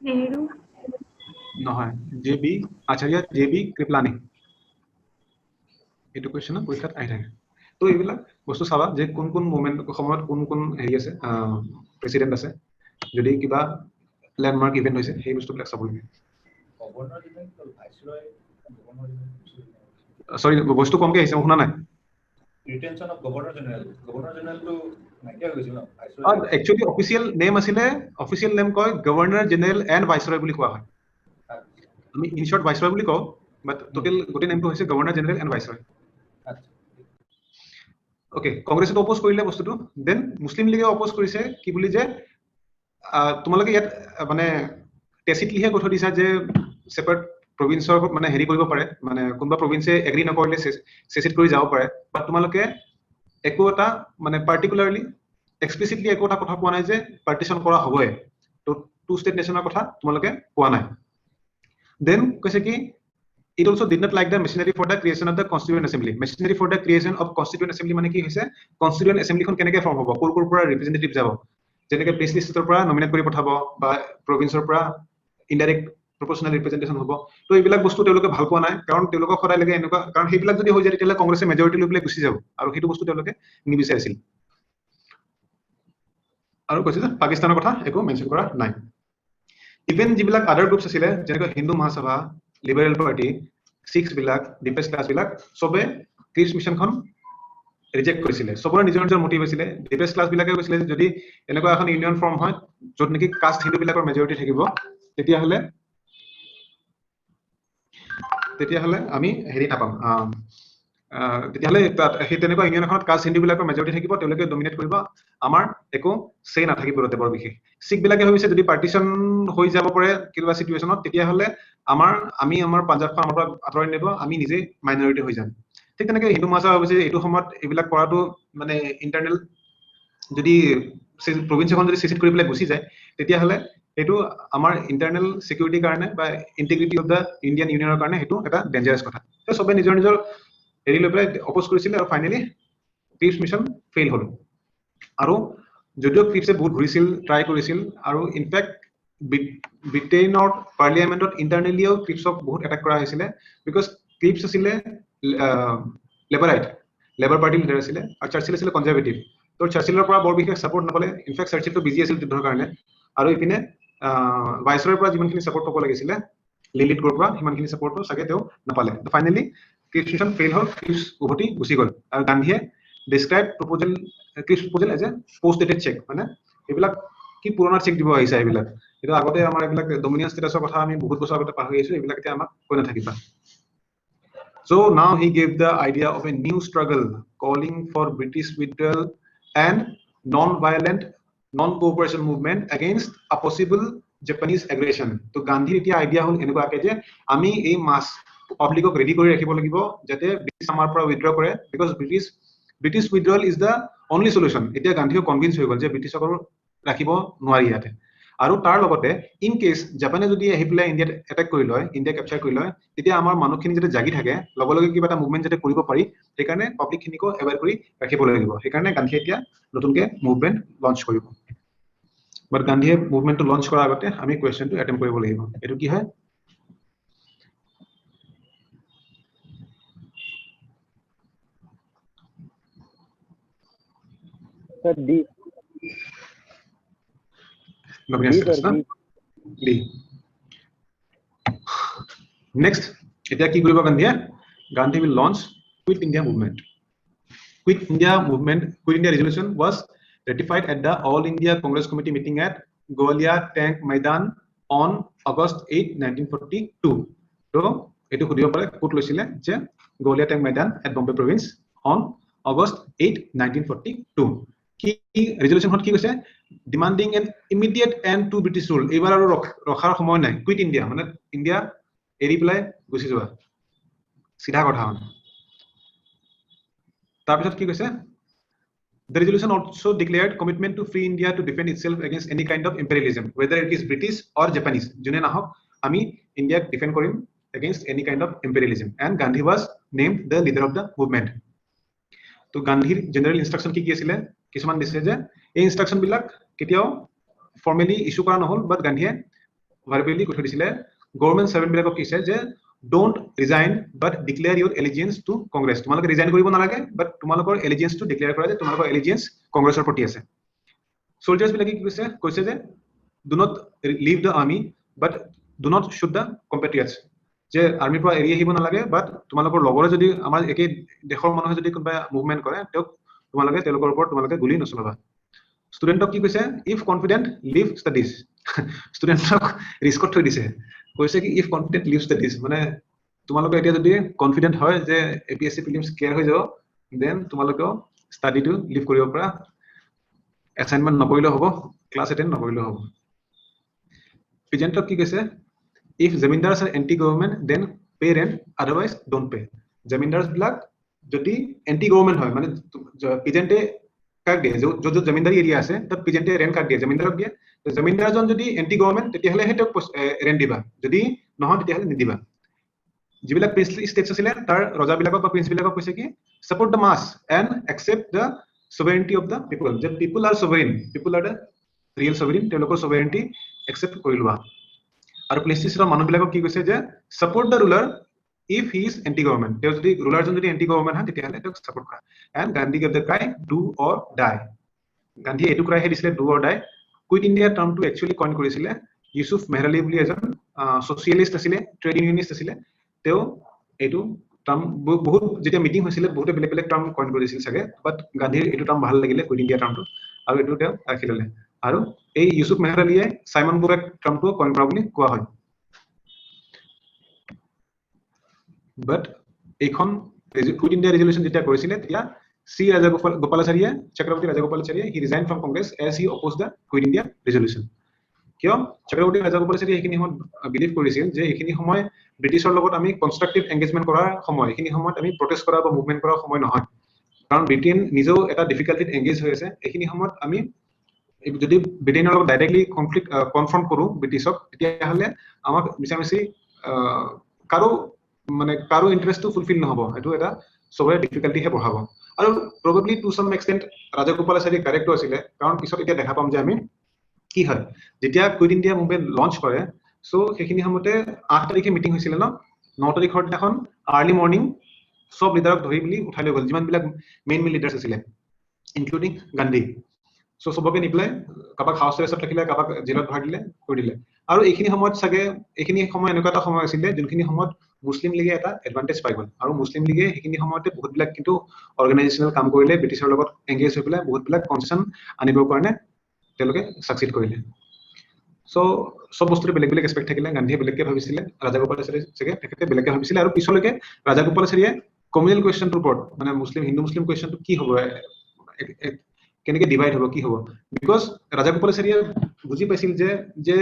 নেহৰু নহয় জেবি আচাৰ্য জেবি কৃপলানি এইটো কোৱেশ্চন পৰীক্ষাত আহি থাকে তো এইবিলাক বস্তু চাবা যে কোন কোন মোমেন্ট সময়ত কোন কোন হেৰি আছে প্ৰেসিডেন্ট আছে যদি কিবা ল্যান্ডমাৰ্ক ইভেন্ট হৈছে সেই বস্তুবিলাক চাব লাগে গভৰ্ণৰ জেনেৰেল ভাইসৰয় গভৰ্ণৰ জেনেৰেল সৰি বস্তু কমকে আহিছে শুনা নাই ৰিটেনশন অফ গভৰ্ণৰ জেনেৰেলটো নাইকিয়া হৈ গৈছিল ন ভাইসৰয় একচুয়ালি অফিচিয়েল নেম আছিলে অফিচিয়েল নেম কয় গভৰ্ণৰ জেনেৰেল এণ্ড ভাইসৰয় বুলি কোৱা হয় আমি ইন শৰ্ট ভাইসৰয় বুলি কওঁ বাট টোটাল গোটেই নেমটো হৈছে গভৰ্ণৰ জেনেৰেল এণ্ড ভাইসৰয় ওকে কংগ্ৰেছে অপোজ কৰিলে বস্তুটো দেন মুসলিম লীগে অপোজ কৰিছে কি বুলি যে তোমালোকে ইয়াত মানে টেসিটলিহে কথা দিছা যে সেপাৰেট প্ৰভিন্সৰ মানে হেৰি কৰিব পাৰে মানে কোনবা প্ৰভিন্সে এগ্ৰি নকৰিলে সেসিট কৰি যাব পাৰে বাট তোমালোকে একো এটা মানে পাৰ্টিকুলাৰলি এক্সপ্লিসিটলি একো এটা কথা কোৱা নাই যে পাৰ্টিশন কৰা হ'বই তো টু ষ্টেট নেশনৰ কথা তোমালোকে কোৱা নাই দেন কৈছে কি it also did not like the machinery for the creation of the constituent assembly machinery for the creation of constituent assembly মানে কি হৈছে constituent assembly খন কেনেকৈ ফৰ্ম হ'ব কোৰ পৰা ৰিপ্ৰেজেন্টেটিভ যাব যেনেকৈ প্লেস লিষ্টৰ পৰা নমিনেট কৰি পঠাব বা প্ৰভিন্সৰ পৰা ইনডাইৰেক্ট proportional representation হ'ব তো এইবিলাক বস্তু তেওঁলোকে ভাল পোৱা নাই কাৰণ তেওঁলোকক সদায় লাগে এনেকুৱা কাৰণ সেইবিলাক যদি হৈ যায় তেতিয়ালে কংগ্ৰেছে মেজৰিটি লৈ পেলাই গুচি যাব আৰু সেইটো বস্তু তেওঁলোকে নিবিচাৰিছিল আৰু কৈছে যে পাকিস্তানৰ কথা একো মেনশন কৰা নাই ইভেন যিবিলাক আদাৰ গ্ৰুপছ আছিলে যেনেকৈ হিন্দু মহাসভা লিবাৰেল পাৰ্টি সিক্স বিলাক ডিপেছ ক্লাছ বিলাক সবে ক্ৰিপছ মিছনখন ৰিজেক্ট কৰিছিলে সবৰে নিজৰ নিজৰ মোটিভ আছিলে ডিপেছ ক্লাছ বিলাকে কৈছিলে যদি এনেকুৱা এখন ইউনিয়ন ফৰ্ম হয় য'ত নেকি কাষ্ট হিন্দু বিলাকৰ মেজৰিটি থাকিব তেতিয়াহলে আমি হেৰি নাপাম তেতিয়াহলে সেই তেনেকুৱা ইউনিয়ন এখনত কাষ্ট হিন্দু বিলাকৰ মেজৰিটি থাকিব তেওঁলোকে ডমিনেট কৰিব আমাৰ একো সে নাথাকিব বৰ বিশেষ শিখ বিলাকে ভাবিছে যদি পাৰ্টিশন হৈ যাব পাৰে কিবা সিচুৱেশনত তেতিয়াহলে আমি আমাৰ পাঞ্জাবখন আমাৰ পৰা আঁতৰাই নিব আমি নিজে মাইনৰিটি হৈ যাম ঠিক তেনেকৈ হিন্দু মহাসভা ভাবিছে এইটো সময়ত এইবিলাক কৰাটো মানে ইন্টাৰনেল যদি প্ৰভিন্স এখন যদি সিচিট কৰি পেলাই গুচি যায় তেতিয়াহলে এইটো আমাৰ ইন্টাৰনেল সিকিউৰিটিৰ কাৰণে বা ইন্টিগ্ৰিটি অফ দা ইণ্ডিয়ান ইউনিয়নৰ কাৰণে এইটো এটা ডেঞ্জাৰাছ কথা তো সবে নিজৰ নিজৰ হেৰি লৈ পেলাই অপোজ কৰিছিলে আৰু ফাইনেলি ক্ৰিপছ মিছন ফেইল হ'ল আৰু যদিও ক্ৰিপছে বহুত ঘূৰিছিল ট্ৰাই কৰিছিল আৰু ইনফেক্ট ব্ৰিটেইনৰ পাৰ্লিয়ামেণ্টত ইণ্টাৰনেলিও ক্ৰিপছক বহুত এটাক কৰা হৈছিলে বিকজ ক্ৰিপছ আছিলে লেবাৰ পাৰ্টি লিডাৰ আছিলে আৰু চাৰ্চিল আছিলে কনজাৰভেটিভ তো চাৰ্চিলৰ পৰা বৰ বিশেষ ছাপোৰ্ট নাপালে ইনফেক্ট চাৰ্চিলটো বিজি আছিল যুদ্ধৰ কাৰণে আৰু ইপিনে ভাইসৰয়ৰ পৰা যিমানখিনি ছাপোৰ্ট পাব লাগিছিলে লিলিত গ্ৰুপৰ পৰা সিমানখিনি ছাপোৰ্টটো চাগে তেওঁ নাপালে ফাইনেলি ক্ৰিপছ মিছন ফেইল হ'ল ক্ৰিপছ উভতি গুচি গ'ল আৰু গান্ধীয়ে describe Cripps proposal as a post dated cheque মানে এইবিলাক কি পুৰণা চেক দিব আহিছে এইবিলাক কিন্তু আগতে আমাৰ এইবিলাক ডমিনিয়ন ষ্টেটাছৰ কথা আমি বহুত বছৰ আগতে পাহৰি আহিছো এইবিলাক এতিয়া আমাক কৈ নাথাকিবা So now he gave the idea of a new struggle calling for British withdrawal and non-violent non-cooperation movement against a possible Japanese aggression. So Gandhi এতিয়া আইডিয়া হল এনেকুৱাকে যে আমি এই মাস পাব্লিকক ৰেডি কৰি ৰাখিব লাগিব যাতে ব্ৰিটিছ আমাৰ পৰা উইথড্ৰ কৰে because British withdrawal is the only solution এতিয়া গান্ধীও কনভিন্স হৈ গল যে ব্ৰিটিছক ৰাখিব নোৱাৰি ইয়াতে আৰু তাৰ লগতে ইন কেস জাপানে যদি আহি পেলাই ইণ্ডিয়াত এটেক কৰি লয় ইণ্ডিয়া কেপচাৰ কৰি লয় তেতিয়া আমাৰ মানুহখিনি যাতে জাগি থাকে লগে লগে কিবা এটা মুভমেন্ট যাতে কৰিব পাৰি সেইকাৰণে পাব্লিক খিনিকো এৱেৰ কৰি ৰাখিব লাগিব সেইকাৰণে গান্ধীয়ে এতিয়া নতুনকে মুভমেন্ট লঞ্চ কৰিব বাট গান্ধীয়ে মুভমেন্টটো লঞ্চ কৰাৰ আগতে আমি কুৱেশ্যনটো এটেম্প কৰিব লাগিব এইটো কি হয় Sir, D. Governance D, status, sir, na? D. D. Next, এতিয়া কি কৰিব গান্ধীয়ে? Gandhi will launch Quit India movement. Quit India movement, Quit India resolution was ratified at the All India Congress Committee meeting at Goalia Tank Maidan on August 8, 1942. So, etu খুদিব পাৰে coat লৈছিলে যে Goalia Tank Maidan at Bombay province on August 8, 1942. কি resolution হত কি কৈছে? Demanding an immediate end to British rule. এইবাৰ আৰু ৰখাৰ সময় নাই। Quit India মানে ইন্ডিয়া এৰি পেলাই গুচি যোৱা। সিধা কথা মানে। তাৰপিছত কি কৈছে? The resolution also declared commitment to free India to defend itself against any kind of imperialism, whether it is British or Japanese. June nahok, ami India defend korim against any kind of imperialism. And Gandhi was named the leader of the movement. So Gandhi's general instruction ki asile? Kisuman dise je ei instruction bilak ketiao formally issue kora নহল, but Gandhiye verbally কৈ দিছিলে government servant bilakok kise je don't resign but declare your allegiance to Congress. তোমালোকে resign কৰিব নালাগে, but তোমালোকৰ allegiance to declare কৰা যে তোমালোকৰ allegiance কংগ্ৰেছৰ প্ৰতি আছে। Soldiers বিলাকে কি কৈছে যে do not leave the army but do not shoot the compatriots. যে আৰ্মিৰ পৰা এৰি আহিব নালাগে, but তোমালোকৰ লগৰে যদি আমাৰ একে দেশৰ মানুহে যদি কোনোবা মুভমেন্ট কৰে তেওঁক তোমালোকে তেওঁলোকৰ ওপৰত তোমালোকে গুলি নচলাবা। ষ্টুডেণ্টক কি কৈছে? if confident leave studies. ষ্টুডেণ্টক ৰিস্কত থৈ দিছে। কৈছে কি if confident leave studies মানে তোমালোকে এতিয়া যদি কনফিডেন্ট হয় যে এপিএসসি প্ৰিলিমছ ক্লিয়াৰ হৈ যাব, দেন তোমালোকে ষ্টাডিটো লিভ কৰিব পৰা, এসাইনমেন্ট নকৰিলে হ'ব, ক্লাছ এটেন্ড নকৰিলে হ'ব। প্ৰেজেন্টক কি কৈছে? if zamindars are anti government then pay rent, otherwise don't pay. zamindars বিলাক যদি anti government হয় মানে প্ৰেজেন্টে কাক দিয়ে যত জমিনদাৰি এৰিয়া আছে তাত প্ৰেজেন্টে ৰেন্ট কাক দিয়ে? জমিনদাৰক দিয়ে। জমিনদাৰজন যদি এন্টি গভৰ্নমেন্ট তেতিয়াহলে হেতক ৰেন্ট দিবা, যদি নহয় তেতিয়াহলে নিদিবা। যিবিলাক প্ৰিন্সলি ষ্টেটছ আছিলে তাৰ ৰজাবিলাকক বা প্ৰিন্স বিলাকক কৈছে কি support the mass and accept the sovereignty of the people. যে people are sovereign, people are the real sovereign, তেওঁলোকৰ sovereignty accept কৰি লোৱা। আৰু প্লেচিছৰ মানুহবিলাকক কি কৈছে যে support the ruler if he is anti government. তেওঁ যদি ৰুলাৰজন যদি anti government হয় তেতিয়াহলে তেওঁক support কৰা। and Gandhi gave the cry do or die. Gandhi এটো cry হে দিছিলে do or die. Quit India টাৰ্মটো একচুয়ালি কইন কৰিছিলে ইউসুফ মেহৰালি বুলি এজন সোশিয়েলিষ্ট আছিলে, ট্ৰেড ইউনিয়নিষ্ট আছিলে। তেওঁ এটো টাৰ্ম বহুত যেতিয়া মিটিং হৈছিলে বহুতে বেলেগ বেলেগ টাৰ্ম কইন কৰিছিল চাগে, বাট গান্ধীৰ এটো টাৰ্ম ভাল লাগিলে কুইট ইণ্ডিয়া টাৰ্মটো, আৰু এটো তেওঁ ৰাখি ললে। আৰু এই ইউসুফ মেহৰালিয়ে সাইমন বুৰেক টাৰ্মটো কইন কৰা বুলি কোৱা হয়। বাট এইখন কুইট ইণ্ডিয়া ৰেজলিউচন যেতিয়া কৰিছিলে তেতিয়া C. Rajagopalachariye, Chakraborty Rajagopalachariye, he resigned from Congress as he opposed the Quit India resolution. কিয়? Chakraborty Rajagopalachariye এইখিনি সময়ত বিলিভ কৰিছিল যে এইখিনি সময় ব্ৰিটিছৰ লগত আমি কনষ্ট্ৰাকটিভ এংগেজমেন্ট কৰাৰ সময়, এইখিনি সময়ত আমি প্ৰটেষ্ট কৰা বা মুভমেন্ট কৰাৰ সময় নহয়, কাৰণ ব্ৰিটেইন নিজেও এটা ডিফিকাল্টিত এংগেজ হৈ আছে। এইখিনি সময়ত আমি যদি ব্ৰিটেইনৰ লগত ডাইৰেক্টলি কনফ্লিক্ট কনফ্ৰণ্ট কৰো ব্ৰিটিছক, তেতিয়াহলে আমাক মিছামিছি কাৰো ইন্টাৰেষ্টটো ফুলফিল নহব। এইটো এটা সবৰে ডিফিকাল্টিহে বঢ়াব। আৰু probably to some extent Rajagopalachari correct আছিলে, কাৰণ পিছত এতিয়া দেখা পাম যে আমি কি হয় যেতিয়া কুইট ইণ্ডিয়া মুভমেন্ট লঞ্চ কৰে। সো সেইখিনি সময়তে 8 তাৰিখে মিটিং হৈছিল ন, 9 তাৰিখৰ দিনাখন আৰ্লি মৰ্নিং সব লিডাৰক ধৰি বুলি উঠাই লৈ গ'ল, যিমান বিলাক মেইন লিডাৰ্ছ আছিলে ইনক্লুডিং গান্ধী। সো সবকে নিপলাই কাবাক হাউচ এৰেষ্টত ৰাখিলে, কাবাক জেলত ভৰাই দিলে, কৰি দিলে। আৰু এইখিনি সময়ত চাগে এইখিনি সময় এনেকুৱা এটা সময় আছিলে যোনখিনি সময়ত মুছলিম লীগে এটা এডভান্টেজ পাই গ'ল, আৰু মুছলিম লীগে সেইখিনি সময়তে বহুত বিলাক কিন্তু অৰ্গানাইজেশ্যনেল কাম কৰিলে, ব্ৰিটিছৰ লগত এংগেজ হৈ পেলাই বহুত বিলাক কনচেছন আনিবৰ কাৰণে তেওঁলোকে সাকসিড কৰিলে। সো সব বস্তুৰে বেলেগ বেলেগ এক্সপেক্ট থাকিলে। গান্ধীয়ে বেলেগকে ভাবিছিলে, ৰাজগোপালাচাৰী চাগে তেখেতে বেলেগকে ভাবিছিলে, আৰু পিছলৈকে ৰাজগোপালাচাৰীয়ে কমিউনেল কুৱেশ্যনটোৰ ওপৰত মানে হিন্দু মুছলিম কুৱেশ্যনটো কি হ'ব, কেনেকে ডিভাইড হ'ব, কি হ'ব, বিকজ ৰাজগোপালাচাৰীয়ে বুজি পাইছিল যে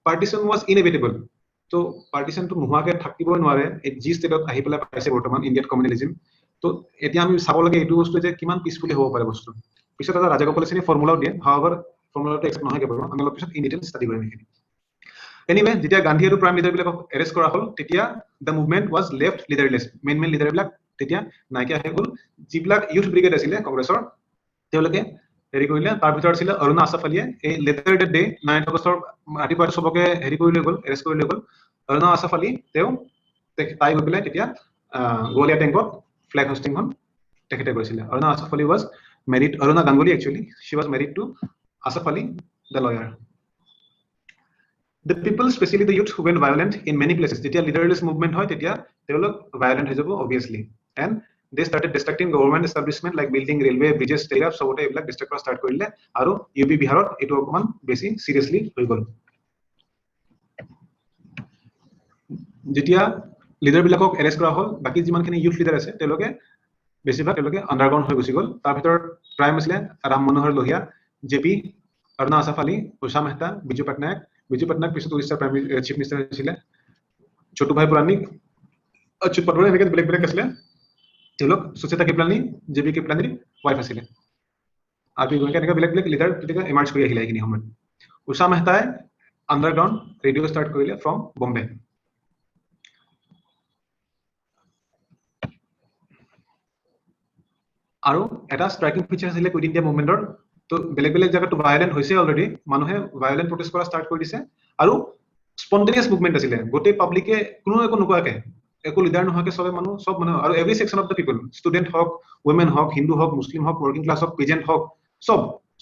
পাৰ্টিশন ৱাজ ইনএভিটেবল। তো পাৰ্টিশনটো নোহোৱাকে থাকিবই নোৱাৰে। যি ষ্টেটত আহি পেলাই পাইছে বৰ্তমান ইণ্ডিয়াত কমিউনেলিজম। তো এতিয়া আমি চাব লাগে এইটো বস্তু যে কিমান পিছফুলি হ'ব পাৰে বস্তু। পিছত এটা ৰাজগোপালাচাৰীয়ে ফৰ্মুলাও দিয়ে, হাউএভাৰ ফৰ্মুলাটো এক্সেপ্ট নহয় কেৱল, আমি অলপ পিছত ইন ডিটেইল ষ্টাডি কৰিম এইখিনি। এনিৱে যেতিয়া গান্ধী আৰু প্ৰাইম লিডাৰ বিলাকক এৰেষ্ট কৰা হ'ল, তেতিয়া the movement was left leaderless. Main leader বিলাক তেতিয়া নাইকিয়া হৈ গ'ল। যিবিলাক ইউথ ব্ৰিগেড আছিলে কংগ্ৰেছৰ তেওঁলোকে হেৰি কৰিলে। তাৰ ভিতৰত আছিলে অৰুণা আছফ আলীয়ে। এই লেটাৰ ডে 9 আগষ্টৰ ৰাতিপুৱা সবকে হেৰি কৰি লৈ গ'ল, এৰেষ্ট কৰি লৈ গ'ল। অৰুণা আছফ আলী তাই গৈ পেলাই তেতিয়া গোৱালিয়া টেংকত ফ্লেগ হোষ্টিংখন তেখেতে কৰিছিলে। Aruna Asaf Ali was married, Aruna Ganguly actually, she was married to Asaf Ali the lawyer. The people, especially the youth who went violent in many places. যেতিয়া leaderless movement হয় তেতিয়া তেওঁলোক violent হৈ যাব obviously, and they started destructing government establishment like building railway, bridges, telegraph, সবতে এইবিলাক ডিষ্ট্ৰাক্ট কৰা start কৰিলে আৰু ইউপি বিহাৰত এইটো অকমান বেছি সিৰিয়াসলি হৈ গ'ল। যেতিয়া লিডাৰ বিলাকক এৰেষ্ট কৰা হ'ল, বাকি যিমানখিনি ইউথ লিডাৰ আছে তেওঁলোকে বেছিভাগ তেওঁলোকে আন্ডাৰগ্ৰাউণ্ড হৈ গুচি গ'ল। তাৰ ভিতৰত প্ৰাইম আছিলে ৰাম মনোহৰ লোহিয়া, জেপি, অৰুণা আছাফ আলী, উষা মেহতা, বিজু পটনায়ক পিছত উৰিষ্যাৰ চিফ মিনিষ্টাৰ হৈছিলে, ছোটুভাই পুৰাণিক, অচ্যুত পটনায়ক, এনেকৈ বেলেগ বেলেগ আছিলে। তেওঁলোক সুচেতা কৃপলানী, জেপি কৃপলানীৰ ৱাইফ আছিলে। আৰু এনেকৈ বেলেগ বেলেগ লিডাৰ তেতিয়া এমাৰ্জ কৰি আহিলে এইখিনি সময়ত। উষা মেহতাই আন্ডাৰগ্ৰাউণ্ড ৰেডিঅ' ষ্টাৰ্ট কৰিলে ফ্ৰম বম্বে। আৰু এটা ষ্ট্ৰাইকিং ফিচাৰ আছিলে কুইট ইণ্ডিয়া মুভমেণ্টৰ। তো বেলেগ বেলেগ জায়গাতো ভায়োলেন্ট হৈছে অলৰেডি, মানুহে ভায়োলেন্ট প্ৰটেষ্ট কৰা ষ্টাৰ্ট কৰি দিছে আৰু স্পন্টেনিয়াছ মুভমেণ্ট আছিলে। গোটেই পাব্লিকে কোনো একো নোকোৱাকে, একো লিডাৰ নোহোৱাকে সব মানুহ আৰু every section of the people, student হওক, উইমেন হওক, হিন্দু হওক, মুছলিম হওক, ৱৰ্কিং ক্লাছ হওক, পিজেণ্ট হওক,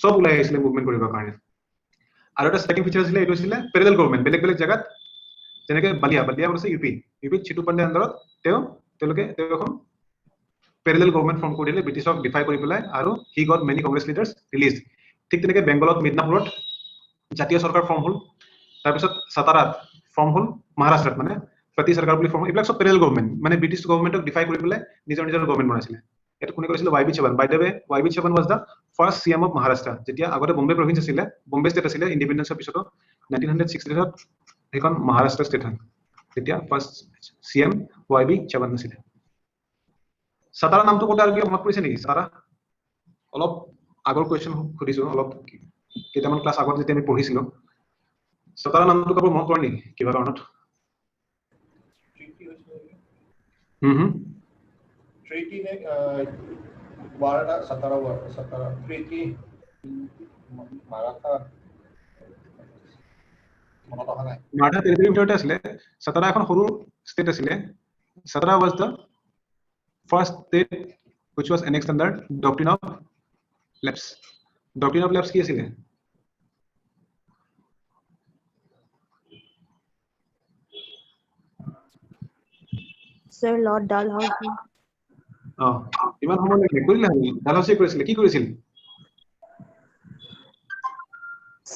সব ওলাই আহিছিলে মুভমেণ্ট কৰিবৰ কাৰণে। আৰু এটা ষ্ট্ৰাইকিং ফিচাৰ আছিলে, এইটো আছিলে পেৰেলেল গভৰ্ণমেণ্ট। বেলেগ বেলেগ জায়গাত, যেনেকে বালিয়া হৈছে ইউপিত চিটু পাণ্ডে আণ্ডাৰত তেওঁলোকে এখন পেৰেলেল গভৰ্ণমেণ্ট ফৰ্ম কৰি দিলে ব্ৰিটিছক ডিফাই কৰি পেলাই, আৰু he got many Congress leaders release. ঠিক তেনেকে বেংগলত মিদনাপুৰত জাতীয় চৰকাৰ ফৰ্ম হ'ল, তাৰপিছত সাতাৰাত ফৰ্ম হ'ল, মহাৰাষ্ট্ৰত মানে প্ৰতি চৰকাৰ বুলি ফৰ্ম হ'ল। এইবিলাক সব পেৰেলেল গভৰ্ণমেণ্ট, মানে ব্ৰিটিছ গভৰ্ণমেণ্টক ডিফাই কৰি পেলাই নিজৰ গভৰ্ণমেণ্ট বনাইছিলে। এইটো কোনে কৰিছিলে? Y B Chavan. By the way, Y B Chavan was the first CM of Maharashtra. যেতিয়া আগতে বম্বে প্ৰভিন্স আছিলে, বম্বে ষ্টেট আছিলে, ইণ্ডিপেণ্ডেন্সৰ পিছতো 1960ত সেইখন মহাৰাষ্ট্ৰ ষ্টেট হয়। তেতিয়া first CM Y B Chavan আছিলে। সাতাৰা নামটো ক'লে আৰু কিবা মনত পৰিছে নেকি? সাতাৰা অলপ আগৰ কুৱেশ্যন সুধিছো, অলপ কেইটামান ক্লাছ আগত যেতিয়া আমি পঢ়িছিলো, সাতাৰা নামটো কাৰোবাৰ মনত পৰে নেকি কিবা কাৰণত? ট্ৰিটি নে বাৰটা সাতাৰা ট্ৰিটি মাৰাঠা মনত অহা নাই। মাৰাঠা টেৰিটৰীৰ ভিতৰতে আছিলে। সাতাৰা এখন সৰু ষ্টেট আছিলে। Satara was the first state which was annexed under doctrine of lapse. Doctrine of lapse কি আছিলে? Sir, Lord Dalhousie. ইমান সময় লাগিলে কৰিলে ডালহাউচি কৰিছিলে। কি কৰিছিল?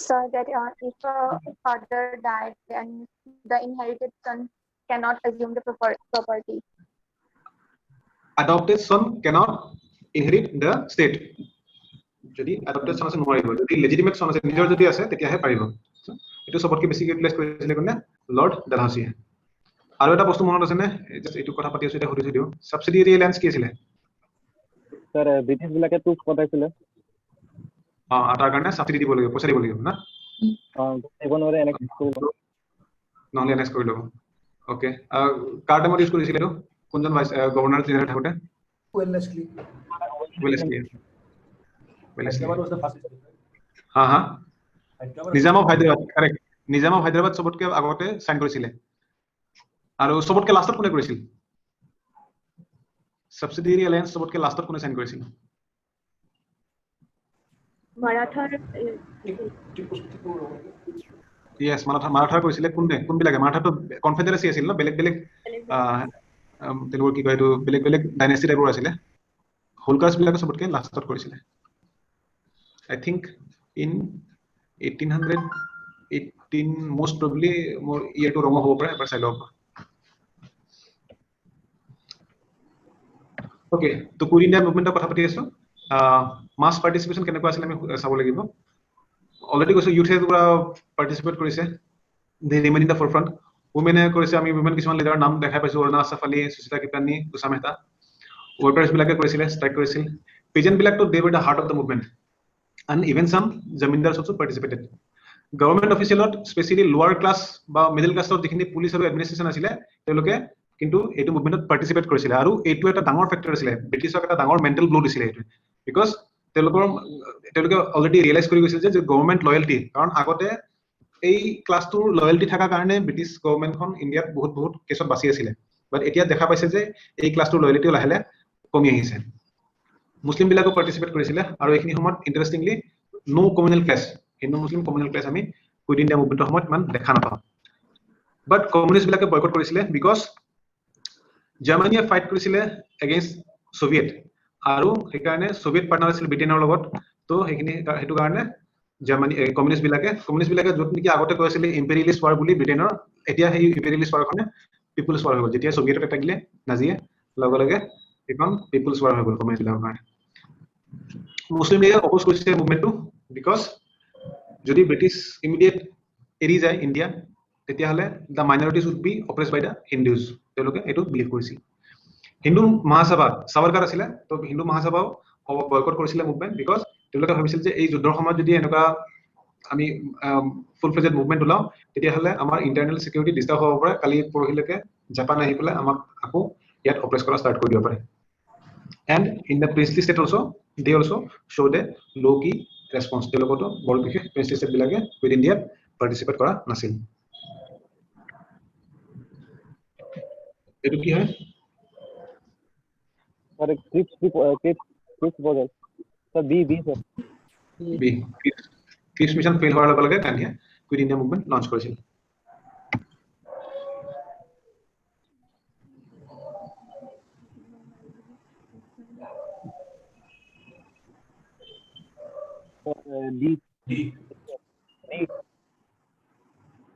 So that if a father died, then the inherited son cannot assume the property. Adopted son cannot inherit the state. যদি adopted son আছে নোৱাৰিব, যদি legitimate son আছে, নিজৰ যদি আছে তেতিয়াহে পাৰিব। এইটো সবতকৈ বেছি ইউটিলাইজ কৰিছিলে কোনে? লৰ্ড ডালহাউচিয়ে। আৰু এটা বস্তু মনত আছে নে? এইটো কথা পাতি আছো, এতিয়া সুধিছো দিও, সাবসিডিয়াৰী এলায়েন্স কি আছিলে? স্যাৰ ব্ৰিটিশ বিলাকে টুক পঠাইছিলে। তাৰ কাৰণে সাবসিডি দিব লাগিব, পইচা দিব লাগিব না? নহলে এনেক্স কৰি ল'ব। অকে, কাৰ টাইমত ইউজ কৰিছিলে এইটো? কোনজন ভাইচ গভৰ্ণৰ জেনেৰেল থাকোঁতে? Wellesley. Wellesley. Hyderabad was the first state. হা Hyderabad. Nizam of Hyderabad, correct. Nizam of Hyderabad সবতকে আগতে সাইন কৰিছিলে। আৰু সবতকে লাষ্টত কোনে কৰিছিল? সাবসিডিয়াৰী এলায়েন্স সবতকে লাষ্টত কোনে সাইন কৰিছিল? মাৰাঠাৰ ইয়েছ, মাৰাঠাৰ কৰিছিলে। কোনবিলাকে? মাৰাঠাটো কনফেডাৰেচি আছিল ন, বেলেগ বেলেগ তেওঁলোকৰ কি কয় এইটো, বেলেগ বেলেগ ডাইনেষ্টি টাইপৰ আছিলে। হোলকাৰ্ছ বিলাকে সবতকে লাষ্টত কৰিছিলে। আই থিংক ইন 1818 most probably, মোৰ ইয়েৰটো ৰঙ হ'ব পাৰে, এবাৰ চাই লওক। ওকে, তো কুইট ইণ্ডিয়া মুভমেণ্টৰ কথা পাতি আছো। মাছ পাৰ্টিচিপেশ্যন কেনেকুৱা আছিলে আমি চাব লাগিব। অলৰেডি কৈছো ইউথে পুৰা পাৰ্টিচিপেট কৰিছে, they remain in the forefront. উমেনে কৰিছে, আমি উমেন কিছুমান লিডাৰৰ নাম দেখাই পাইছো, অৰুণা আছাফ আলী, সুচিতা কৃপলানী, উষা মেহতা। ৱৰ্কাৰ্ছ বিলাকে কৰিছিলে, ষ্ট্ৰাইক কৰিছিল। পিজেণ্ট বিলাকতো they were the heart of the movement, and even some zamindars also participated. Government অফিচিয়েলত স্পেচিয়েলি লোৱাৰ ক্লাছ বা মিডল ক্লাছৰ যিখিনি পুলিচ আৰু এডমিনিষ্ট্ৰেশ্যন আছিলে, তেওঁলোকে কিন্তু এইটো মুভমেণ্টত পাৰ্টিচিপেট কৰিছিলে। আৰু এইটো এটা ডাঙৰ ফেক্টৰ আছিলে, ব্ৰিটিছক এটা ডাঙৰ মেণ্টেল ব্লো দিছিলে এইটো। বিকজ তেওঁলোকে অলৰেডি ৰিয়েলাইজ কৰি গৈছিল যে গভৰ্ণমেণ্ট লয়েলটি, কাৰণ আগতে এই ক্লাছটোৰ লয়েলটি থকাৰ কাৰণে ব্ৰিটিছ গভৰ্ণমেণ্টখন ইণ্ডিয়াত বহুত কেছত বাচি আছিলে। বাট এতিয়া দেখা পাইছে যে এই ক্লাছটোৰ লয়েলিটিও লাহে লাহে কমি আহিছে। মুছলিম বিলাকো পাৰ্টিচিপেট কৰিছিলে। আৰু এইখিনি সময়ত ইণ্টাৰেষ্টিংলি নো কমিউনেল ক্লাছ, হিন্দু মুছলিম কমিউনেল ক্লাছ আমি কুইট ইণ্ডিয়া মুভমেণ্টৰ সময়ত ইমান দেখা নাপাওঁ বাট কমিউনিষ্ট বিলাকে বয়কট কৰিছিলে বিকজ জাৰ্মানীয়ে ফাইট কৰিছিলে এগেইনষ্ট সোভিয়েট আৰু সেইকাৰণে সোভিয়েট পাৰ্টনাৰ আছিল ব্ৰিটেইনৰ লগত তো সেইটো কাৰণে জাৰ্মানী কমিউনিষ্ট বিলাকে য'ত নেকি আগতে কৈ আছিলে ইম্পেৰিয়েলিষ্ট ৱাৰ বুলি ব্ৰিটেইনৰ এতিয়া সেই ইম্পেৰিয়েলিষ্ট ৱাৰখনে পিপুলছ ৱাৰ হৈ গ'ল যেতিয়া সোভিয়েটক এটাক দিলে নাজিয়ে লগে লগে এখন পিপুলছ ৱাৰ হৈ গ'ল কমিউনিষ্ট বিলাকৰ কাৰণে মুছলিম লীগে অপ'জ কৰিছে মুভমেণ্টটো বিকজ যদি ব্ৰিটিছ ইমিডিয়েট এৰি যায় ইণ্ডিয়া তেতিয়াহ'লে the minorities would be oppressed by the Hindus তেওঁলোকে এইটো বিলিভ কৰিছিল হিন্দু মহাসভা সাৱৰকাৰ আছিলে তো হিন্দু মহাসভাও বয়কট কৰিছিলে মুভমেণ্ট বিকজ তেওঁলোকে ভাবিছিল যে এই যুদ্ধৰ সময়ত যদি এনেকুৱা আমি ফুল ফ্লেজেড মুভমেণ্ট ওলাও তেতিয়াহ'লে আমাৰ ইণ্টাৰনেল চিকিউৰিটি ডিষ্টাৰ্ব হ'ব পাৰে কালি পৰহিলৈকে জাপান আহি পেলাই আমাক আকৌ ইয়াত অপ্ৰেছ কৰা ষ্টাৰ্ট কৰি দিব পাৰে and in the princely state also' they also' show' they low' key response তেওঁলোকতো বৰ বিশেষ প্ৰিন্সলি ষ্টেটবিলাকে উইথ ইণ্ডিয়াত পাৰ্টিচিপেট কৰা নাছিল এইটো কি হয় सर क्रिप्स बदल sir B sir B Cripps mission fail হোৱাৰ লগে লগে গান্ধীয়ে কুইট ইণ্ডিয়া মুভমেণ্ট লঞ্চ কৰিছিল डी ডি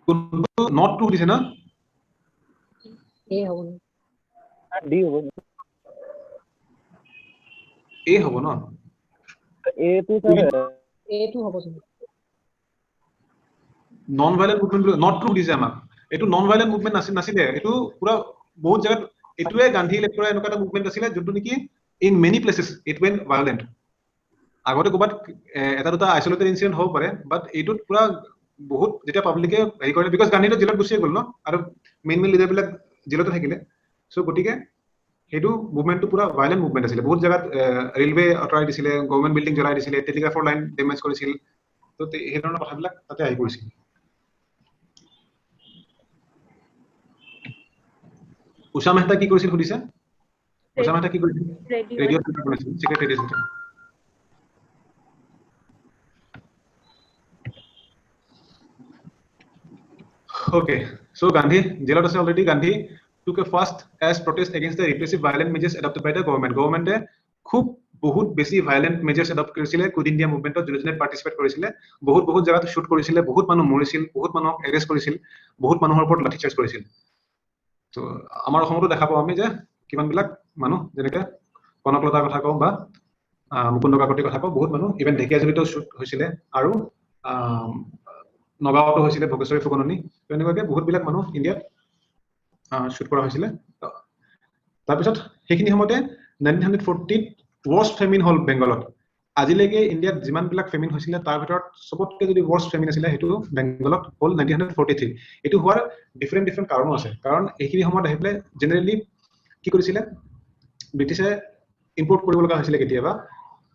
কোনটো নট টু দিছে না A হ'ব डी हो এ হ'ব ন ए तो सर A2 হ'ব non valiant movement not true দিছে আমাক এইটো নন ভাইলেন্ট মুভমেণ্ট নাছিলে এইটো পুৰা বহুত জায়গাত এইটোৱে গান্ধী ইলেক্টৰ এনেকুৱা এটা মুভমেণ্ট আছিলে যোনটো নেকি in many places it went violent আগতে ক'ৰবাত এটা দুটা আইচলেটেড ইনচিডেণ্ট হ'ব পাৰে বাট এইটোত পুৰা বহুত যেতিয়া পাব্লিকে হেৰি কৰে বিকজ গান্ধীটো জেলত গুচিয়ে গ'ল ন আৰু মেইন লিডাৰবিলাক জেলতে থাকিলে চ' গতিকে সেইটো মুভমেণ্টটো পুৰা ভাইলেন্ট মুভমেণ্ট আছিলে বহুত জেগাত ৰেলৱে আঁতৰাই দিছিলে গভৰ্ণমেণ্ট বিল্ডিং জ্বলাই দিছিলে টেলিগ্ৰাফৰ লাইন ডেমেজ কৰিছিল তো সেই ধৰণৰ কথাবিলাক তাতে আহি পৰিছিল উষা মেহতা কি কৰিছিল সুধিছে উষা মেহতা কি কৰিছিল ৰেডিঅ' বনাইছিল secret radio' centre Okay, so Gandhi, jailot ase already. Gandhi took a first as protest against the repressive violent measures adopted by the government. Government খুব বহুত বেছি violent measures adopt কৰিছিলে কুইট ইণ্ডিয়া মুভমেণ্টত যোনে participate কৰিছিলে বহুত জাগাত shoot কৰিছিলে বহুত মানুহ মৰিছিল বহুত মানুহক এৰেষ্ট কৰিছিল বহুত মানুহৰ ওপৰত লাঠি চাৰ্জ কৰিছিল তো আমাৰ অসমতো দেখা পাওঁ আমি যে কিমান বিলাক মানুহ যেনেকৈ কনকলতাৰ কথা কওঁ বা মুকুন্দ কাকতিৰ কথা কওঁ বহুত মানুহ ইভেন ঢেকিয়াজুলিতো শুট হৈছিলে আৰু নগাঁৱতো হৈছিলে ভোগেশ্বৰী ফুকননি এনেকুৱাকে বহুত বিলাক মানুহ ইণ্ডিয়াত শুট কৰা হৈছিলে তাৰপিছত সেইখিনি সময়তে 1940 ৱৰ্ষ্ট ফেমিন হ'ল বেংগলত আজিলৈকে ইণ্ডিয়াত যিমান বিলাক ফেমিন হৈছিলে তাৰ ভিতৰত সবতকৈ যদি ৱৰ্ষ্ট ফেমিন আছিলে সেইটো বেংগলত হ'ল 1943 এইটো হোৱাৰ ডিফাৰেণ্ট কাৰণো আছে কাৰণ এইখিনি সময়ত আহি পেলাই জেনেৰেলি কি কৰিছিলে ব্ৰিটিছে ইম্পৰ্ট কৰিব লগা হৈছিলে কেতিয়াবা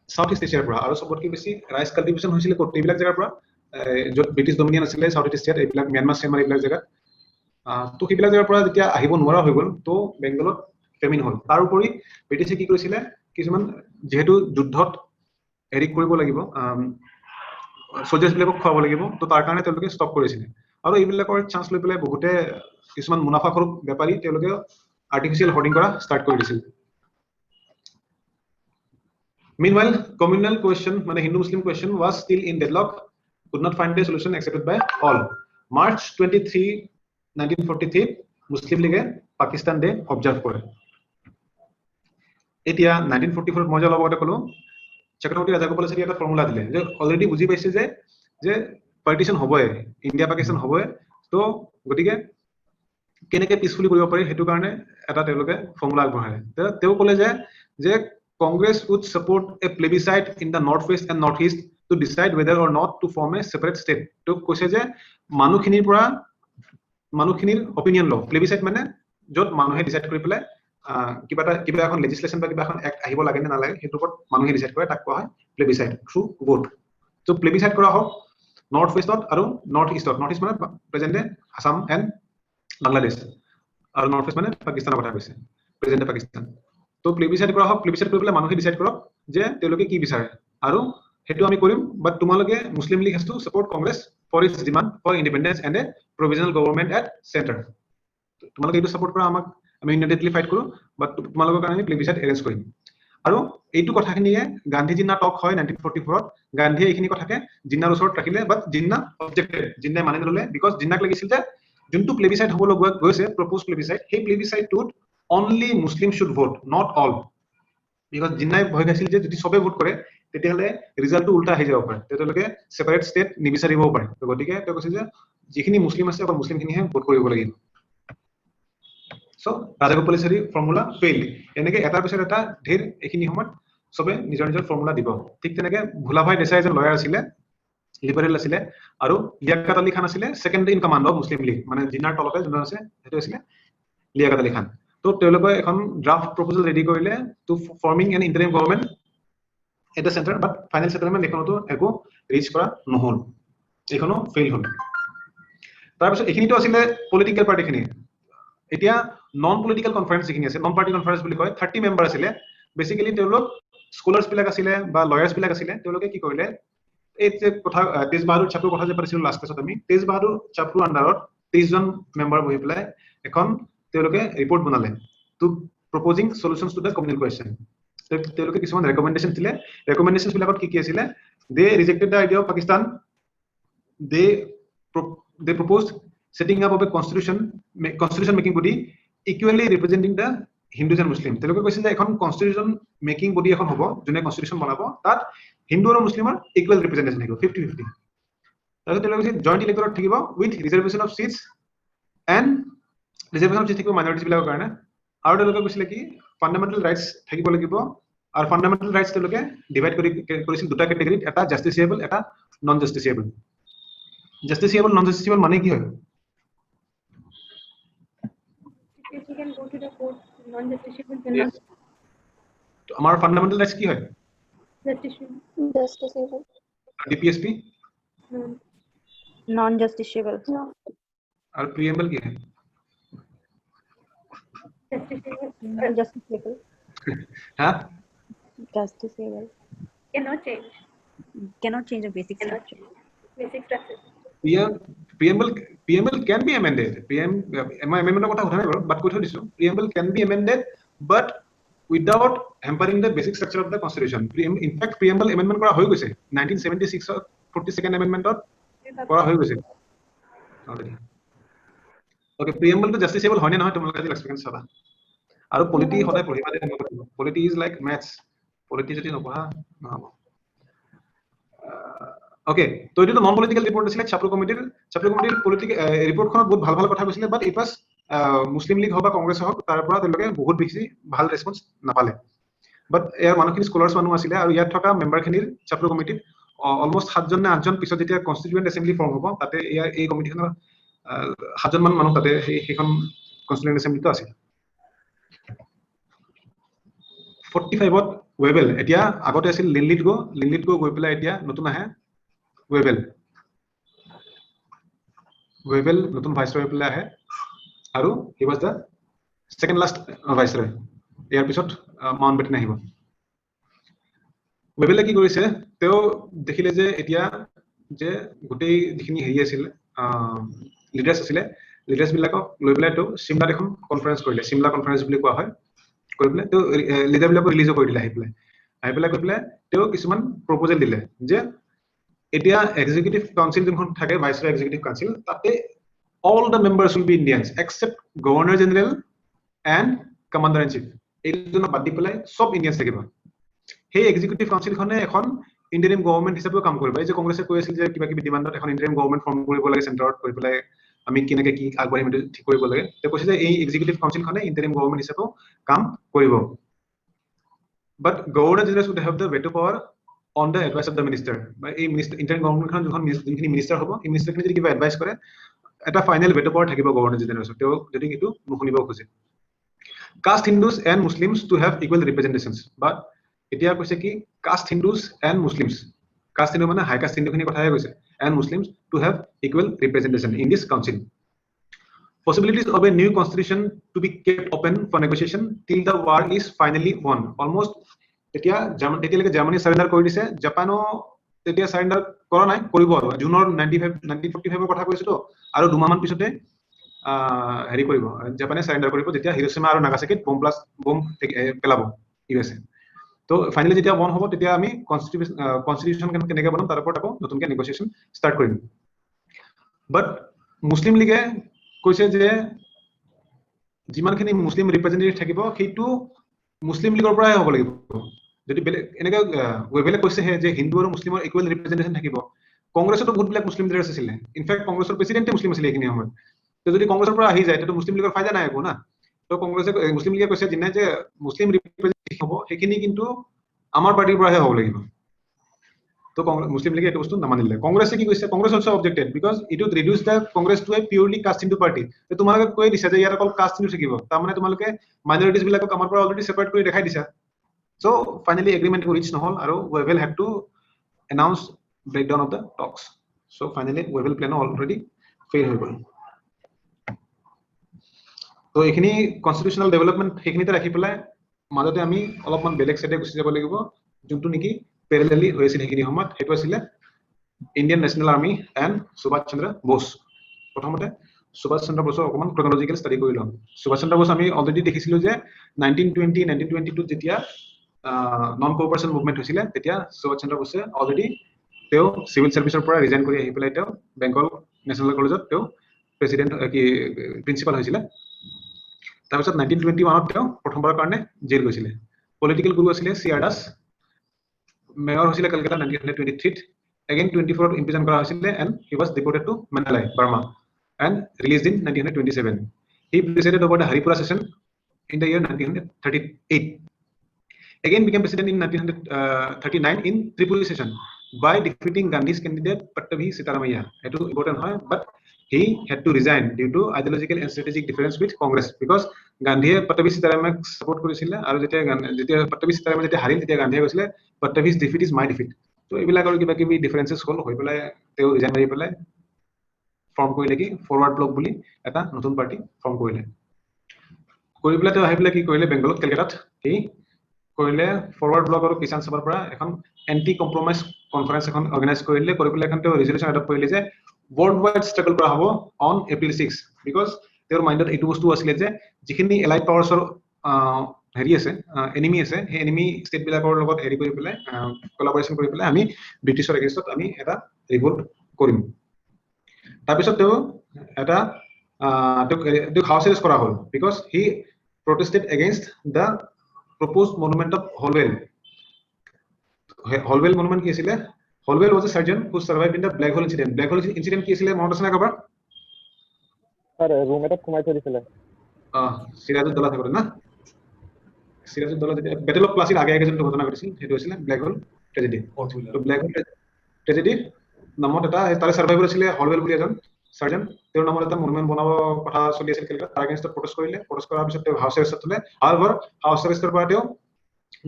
সাউথ ইষ্ট এছিয়াৰ পৰা আৰু সবতকৈ বেছি ৰাইচ কাল্টিভেশ্যন হৈছিলে ক'ত এইবিলাক জেগাৰ পৰা য'ত ব্ৰিটিছ ডমিনিয়ন আছিলে সাউথ ইষ্ট এছিয়াত এইবিলাক ম্যানমাৰ চিয়ানমাৰ এইবিলাক জেগাত তো সেইবিলাক জেগাৰ পৰা যেতিয়া আহিব নোৱাৰা হৈ গ'ল তো বেংগলত ফেমিন হ'ল তাৰ উপৰি ব্ৰিটিছে কি কৰিছিলে কিছুমান যেহেতু যুদ্ধত হেৰি কৰিব লাগিব সোলজাৰ্ছবিলাকক খুৱাব লাগিব তো তাৰ কাৰণে তেওঁলোকে ষ্টপ কৰিছিলে আৰু এইবিলাকৰ চান্স লৈ পেলাই বহুতে কিছুমান মুনাফাখোৰ বেপাৰী তেওঁলোকে আৰ্টিফিচিয়েল হোৰ্ডিং কৰা ষ্টাৰ্ট কৰি দিছিল Meanwhile, communal question, মানে Hindu-Muslim question was still in deadlock, could not find a solution accepted by all. March 23, 1943, Muslim League Pakistan Day observe কৰে এতিয়া 1944 মই অলপ আগতে ক'লো চক্ৰৱৰ্তী ৰাজাগোপালাচাৰী এটা ফৰ্মুলা দিলে যে অলৰেডি বুজি পাইছে যে পাৰ্টিশন হ'বই ইণ্ডিয়া পাকিস্তান হ'বই তো গতিকে কেনেকৈ পিছফুলি কৰিব পাৰি সেইটো কাৰণে এটা তেওঁলোকে ফৰ্মুলা আগবঢ়ালে তেওঁ ক'লে যে Congress would support a plebiscite in the northwest and northeast to decide whether or not to form a separate state. To কৈছে যে মানুহখিনিৰ opinion law plebiscite মানে য'ত মানুহে ডিসাইড কৰি পেলাই কিবা এখন legislation বা কিবা এখন act আহিব লাগে নে নালাগে সেইটো ওপৰত মানুহে ডিসাইড কৰে তাক কোৱা হয় plebiscite through vote. So plebiscite কৰা হওক northwestত আৰু northeastত northeast মানে প্ৰেজেন্ট আসাম এণ্ড বাংলাদেশ আৰু northwest মানে পাকিস্তানৰ কথা কৈছে প্ৰেজেন্ট পাকিস্তান তো প্লেবিসাইট কৰা হওক প্লেবিসাইট কৰি পেলাই মানুহে ডিসাইড কৰক যে তেওঁলোকে কি বিচাৰে আৰু সেইটো আমি কৰিম বাট তোমালোকে Muslim League has to support Congress for its demand for independence and a provisional government at center. তোমালোকে এইটো সাপোর্ট কৰা আমাক আমি ইমিডিয়েটলি ফাইট কৰো বাট তোমালোকৰ কাৰণে প্লেবিসাইট এৰেঞ্জ কৰিম আৰু এইটো কথাখিনিয়ে গান্ধী জিন্না টক হয় 1944 ত গান্ধীয়ে এইখিনি কথাকে জিন্নাৰ ওচৰত ৰাখিলে বাট জিন্না অবজেক্টেড জিন্নাই মানি নললে বিকজ জিন্নাক লাগিছিল যে যোনটো প্লেবিসাইট হ'ব লগা গৈছে প্ৰপ'জ প্লেবিসাইট সেই প্লেবিসাইটটোত only Muslim should vote not all because জিন্নাই ভয় খাইছিল যে যদি সবে ভোট কৰে তেতিয়াহলে ৰিজাল্টটো উল্টা আহি যাব পাৰে তেতিয়ালৈকে সেপাৰেট ষ্টেট নিবিচাৰিবও পাৰে তো গতিকে তেওঁ কৈছে যে যিখিনি মুছলিম আছে অকল মুছলিমখিনিহে ভোট কৰিব লাগিব সো ৰাজাগোপালাচাৰী ফৰ্মুলা ফেইল এনেকে এটাৰ পিছত এটা ঢেৰ এইখিনি সময়ত সবে নিজৰ নিজৰ ফৰ্মুলা দিব ঠিক তেনেকে ভুলাভাই দেশাই এজন লয়াৰ আছিলে লিবাৰেল আছিলে আৰু লিয়াকত আলী খান আছিলে second in command of Muslim league মানে জিন্নাৰ তলতে যোন আছে সেইটো আছিলে লিয়াকত আলী খান তো তেওঁলোকে এখন ড্ৰাফট প্ৰপ'জাল ৰেডি কৰিলে to forming an interim government at the centre but final settlement এখনতো একো ৰিচ কৰা নহল এখনো ফেইল হ'ল তাৰপিছত এইখিনিতো আছিলে পলিটিকেল পাৰ্টিখিনি এতিয়া নন পলিটিকেল কনফাৰেন্স যিখিনি আছে নন পাৰ্টি কনফাৰেন্স বুলি কয় 30 মেম্বাৰ আছিলে বেসিক্যালি তেওঁলোক স্কলাৰ্ছ বিলাক আছিলে বা লয়াৰ্ছ বিলাক আছিলে তেওঁলোকে কি কৰিলে এই যে কথা তেজ বাহাদুৰ চাপুৰ কথা যে পাতিছিলো লাষ্ট ক্লাছত আমি তেজ বাহাদুৰ চাপুৰ আন্ডাৰত 30 জন মেম্বাৰ বহি পেলাই এখন তেওঁলোকে ৰিপৰ্ট বনালে to proposing solutions to the communal question তেওঁলোকে কিছুমান ৰেকমেন্ডেশন দিলে ৰেকমেন্ডেশনছ বিলাকত কি আছিলে they rejected the idea of Pakistan they proposed setting up of a constitution making body equally representing the Hindus and Muslims তেওঁলোকে কৈছিল যে এখন constitution making body এখন হ'ব যোনে constitution বনাব তাত হিন্দু আৰু মুছলিমৰ equal representation থাকিব 50-50 তাৰপিছত তেওঁলোকে কৈছিল joint electorate থাকিব with reservation of seats and reservation of seats থাকিব minorities বিলাকৰ কাৰণে আৰু তেওঁলোকে কৈছিল কি fundamental rights থাকিব লাগিব আৰু fundamental rights তেওঁলোকে ডিভাইড কৰিছিল দুটা ক্যাটাগৰীত এটা জাস্টিসিয়েবল এটা নন জাস্টিসিয়েবল justiciable non-justiciable মানে কি হয় If you can go to the court, non-justiciable cannot আমাৰ ফান্ডামেন্টাল রাইটস কি হয় justiciable. DPSP No. Non-justiciable. No. আর প্রিএমবল কি হয় Justiciable. Justiciable. হ্যাঁ Justiciable. Cannot change. Cannot change the basic Cannot structure. change. Basic structure. preamble can be amended amendment কথা উঠা নাই বাৰু বাট কৈ থৈ দিছো preamble can be amended but without hampering the basic structure of the constitution in fact preamble amendment কৰা হৈ গৈছে 1976 ত 42nd amendment ত কৰা হৈ গৈছে already okay preamble to justiciable হয় নে নহয় তোমালোকে আজি এক্সপেৰিয়েন্স চাবা আৰু পলিটি সদায় পঢ়িবা they polity is like maths polity যদি নপঢ়া নহব Okay, so it is a non-political report আছিলে চাপলু কমিটিৰ পলিটিক্যাল ৰিপৰ্টখনত বহুত ভাল ভাল কথা কৈছিলে but it was Muslim league হওক বা কংগ্ৰেছ হওক তাৰ পৰা তেওঁলোকে বহুত বেছি ভাল ৰেসপন্স নাপালে বাট ইয়াৰ মানুহখিনি স্কলাৰ্ছ মানুহ আছিলে আৰু ইয়াত থকা মেম্বাৰখিনিৰ চাপলু কমিটিত অলমোষ্ট 7 জন নে 8 জন পিছত যেতিয়া কনস্টিটিউয়েন্ট এছেম্বলি ফৰ্ম হ'ব তাতে এই কমিটিখনৰ 7 জন মান মানুহ তাতে সেইখন কনস্টিটিউয়েন্ট এছেম্বলিটো আছিল 45 ত ৱেবেল এতিয়া আগতে আছিল লিনলিট গো গৈ পেলাই এতিয়া নতুন আহে Webel নতুন ভাইসৰয় পেলাই আহে আৰু হি ওয়াজ দা সেকেন্ড লাস্ট ভাইসৰয় ইয়াৰ পিছত মাউন্টবেটেন আহিব ৱেবেলে কি কৰিছে তেওঁ দেখিলে যে এতিয়া যে গোটেই যিখিনি হেৰি আছিল লিডাৰ্ছ আছিলে লিডাৰ্ছ বিলাকক লৈ পেলাই তো সিমলাত এখন কনফাৰেন্স কৰিলে সিমলা কনফাৰেন্স বুলি কোৱা হয় কৰি পেলাই তো লিডাৰ বিলাকক ৰিলিজ কৰি দিলে আহি পেলাই কৰি পেলাই তেওঁ কিছুমান প্ৰপ'জাল দিলে যে এতিয়া এক্সিকিউটিভ কাউন্সিল যোনখন থাকে ভাইসৰয় এক্সিকিউটিভ কাউন্সিল তাতে all the members will be Indians except governor general and commander in chief এই দুজন বাদ দি পেলাই সব ইন্ডিয়ানছ থাকিব সেই এক্সিকিউটিভ কাউন্সিল খনে এখন ইন্টাৰিম গভৰ্নমেন্ট হিচাপে কাম কৰিব এই যে কংগ্ৰেছে কৈ আছিল যে কিবা কিবি ডিমান্ডত এখন ইন্টাৰিম গভৰ্নমেন্ট ফৰ্ম কৰিব লাগে চেণ্টাৰত কৰি পেলাই আমি কেনেকে কি আগবাঢ়িম এইটো ঠিক কৰিব লাগে তেওঁ কৈছে যে এই এক্সিকিউটিভ কাউন্সিল খনে ইন্টাৰিম গভৰ্নমেন্ট হিচাপে কাম কৰিব but governor general should have the veto power on the advice of the minister by a minister interim government খন যখন minister হ'ব এই minister খিনি যদি কিবা এডভাইস কৰে এটা ফাইনাল veto power থাকিব governor general তেওঁ যদি এটো নুশুনিব খুজে caste hindus and muslims to have equal representations but এতিয়া কৈছে কি caste hindus and muslims caste hindu মানে high caste hindu খিনি কথাই কৈছে and muslims to have equal representation in this council possibilities of a new constitution to be kept open for negotiation till the war is finally won almost এতিয়া তেতিয়ালৈকে Germany সাৰেন্ডাৰ কৰি দিছে জাপানো তেতিয়া সাৰেন্ডাৰ কৰা নাই, কৰিব আৰু জুনৰ 1945 কথা কৈছো তো, আৰু 2 মাহমান পিছতে হেৰি কৰিব, জাপানে সাৰেন্ডাৰ কৰিব যেতিয়া হিৰোশ্বিমা আৰু নাগাসাকিত বম পেলাব ইউএছএ। তো ফাইনালি যেতিয়া বন্ধ হ'ব তেতিয়া আমি কনস্টিটিউশন কেনেকৈ বনাম তাৰ ওপৰত আকৌ নতুনকৈ নেগোচিয়েশ্যন ষ্টাৰ্ট কৰিম। বাট মুছলিম লীগে কৈছে যে যিমানখিনি মুছলিম ৰিপ্ৰেজেন্টেটিভ থাকিব সেইটো মুছলিম লীগৰ পৰাই হ'ব লাগিব। যদি বেলেগ এনেকৈ ৱেভেলে কৈছেহে যে হিন্দু আৰু মুছলিমৰ ইকুৱেল ৰিপ্ৰেজেন্টেশ্যন থাকিব। কংগ্ৰেছতো বহুতবিলাক মুছলিম লিডাৰ্ছ আছিলে, ইনফেক্ট কংগ্ৰেছৰ প্ৰেচিডেণ্টে মুছলিম আছিলে এইখিনি সময়ত। তো যদি কংগ্ৰেছৰ পৰা আহি যায় তেতিয়া মুছলিম লীগৰ ফাইদা নাই একো না। তো মুছলিম লীগে কৈছে যিনে যে মুছলিম ৰিপ্ৰেজেন্টেটিভ হ'ব সেইখিনি কিন্তু আমাৰ পাৰ্টিৰ পৰাহে হ'ব লাগিব। তো মুছলিম লীগে এইটো বস্তু নামানিলে। কংগ্ৰেছে কি কৈছে, Congress also objected because it would reduce the Congress to a purely caste into party. তো তোমালোকে কৈ দিছা যে ইয়াত অকল কাষ্ট ইনটু থাকিব, তাৰমানে তোমালোকে মাইনৰিটিজ বিলাকক আমাৰ পৰা অলৰেডি ছেপাৰেট কৰি দেখাই দিছা। So finally agreement reached নহল আৰু Wavell had to announce breakdown of the talks. So finally Wavell plan already fail হৈ গ'ল। তো এইখিনি কনস্টিটিউশনাল ডেভেলপমেন্ট সেইখিনিতে ৰাখি পেলাই মাজতে আমি অলপমান বেলেগ সাইডে গুচি যাব লাগিব, যোনটো নেকি প্যাৰালেলি হৈ আছিল সেইখিনি সময়ত। সেইটো আছিল Indian National Army and Subhash Chandra Bose. প্ৰথমতে সুভাষ চন্দ্ৰ বোসৰ অকমান ক্ৰনলজিক্যাল ষ্টাডি কৰি লম। সুভাষ চন্দ্ৰ বোস আমি অলৰেডি দেখিছিলো যে 1922 যেতিয়া নন কোঅপাৰেশন মুভমেন্ট হৈছিলে তেতিয়া সুভাষ চন্দ্ৰ বোসে অলৰেডি তেওঁ সিভিল সাৰ্ভিসৰ পৰা ৰিজাইন কৰি আহি পেলাই তেওঁ বেংগল নেশ্যনেল কলেজত তেওঁ প্ৰেচিডেণ্ট কি প্ৰিন্সিপাল হৈছিলে। তাৰপিছত 1921 তেওঁ প্ৰথমবাৰৰ কাৰণে জেল গৈছিলে। পলিটিকেল গুৰু আছিলে চি আৰ দাস। মেয়ৰ হৈছিলে কলকাতা 1923 এগেইন 24 ইমপ্ৰিজন কৰা হৈছিলে and he was deported to Meghalaya Burma and released in 1927। He presided over the Haripura session in the year 1938। Again became president in 1939 in Tripoli session by defeating Gandhi's candidate Pattabhi Sitaramaiah. It was important, but he had to resign due to ideological and strategic difference with Congress because Gandhi Pattabhi Sitaramaiah support কৰিছিলে আৰু যেতিয়া Pattabhi Sitaramaiah যেতিয়া হাৰিল তেতিয়া গান্ধীয়ে কৈছিলে Pattabhi's defeat is my defeat. তো এইবিলাকৰ কিবা কিবি ডিফাৰেন্সেছ হ'ল হৈ পেলাই তেওঁ ৰিজাইন কৰি পেলাই ফৰ্ম কৰিলে কি ফৰৱাৰ্ড ব্লক বুলি এটা নতুন পাৰ্টি ফৰ্ম কৰিলে। কৰি পেলাই তেওঁ আহি পেলাই কি কৰিলে বেংগলত কলকাতাত কি কৰিলে ফৰৱাৰ্ড ব্লক আৰু কিষাণ সভাৰ পৰা এখন এন্টি কম্প্ৰমাইজ কনফাৰেন্স এখন অৰ্গানাইজ কৰিলে। কৰি পেলাই এখন তেওঁ ৰিজলিউশ্যন এডপ্ট কৰিলে যে ৱৰ্ল্ড ৱাইড ষ্ট্ৰাগল কৰা হ'ব অন এপ্ৰিল 6 বিকজ তেওঁৰ মাইণ্ডত এইটো বস্তু আছিলে যে যিখিনি এলাইড পাৱাৰ্ছৰ হেৰি আছে এনিমি আছে সেই এনিমি ষ্টেটবিলাকৰ লগত হেৰি কৰি পেলাই কলাবৰেশ্যন কৰি পেলাই আমি ব্ৰিটিছৰ এগেইনষ্টত আমি এটা ৰিভল্ট কৰিম। তাৰপিছত তেওঁ এটা তেওঁক হাউচ এৰেষ্ট কৰা হ'ল because he protested against the proposed monument of Holwell. Holwell monument কি আছিল? Holwell was a surgeon who survived in the black hole incident. Black hole incident কি আছিল মনত আছে না কাবাৰ? স্যাৰ ৰুম এটা কমাই থৈ দিছিলে। সিৰাজউদ্দৌলা থাকোতে না? সিৰাজউদ্দৌলা যেতিয়া বেটেল অফ প্লাছিৰ আগে আগে যোনটো ঘটনা ঘটিছিল সেইটো হৈছিলে ব্লেক হোল ট্ৰেজেডি। তো ব্লেক হোল ট্ৰেজেডি নামত এটা তাৰে সাৰ্ভাইভাৰ আছিলে হলৱেল বুলি এজন সাৰ্জন। তেওঁৰ নামত এটা মনুমেণ্ট বনাব কথা চলি আছিল কলকাতাত। তাৰ এগেইনষ্টত প্ৰটেষ্ট কৰিলে। প্ৰটেষ্ট কৰাৰ পিছত তেওঁ হাউচ এৰেষ্টত থলে। হাউএভাৰ হাউচ এৰেষ্টৰ পৰা তেওঁ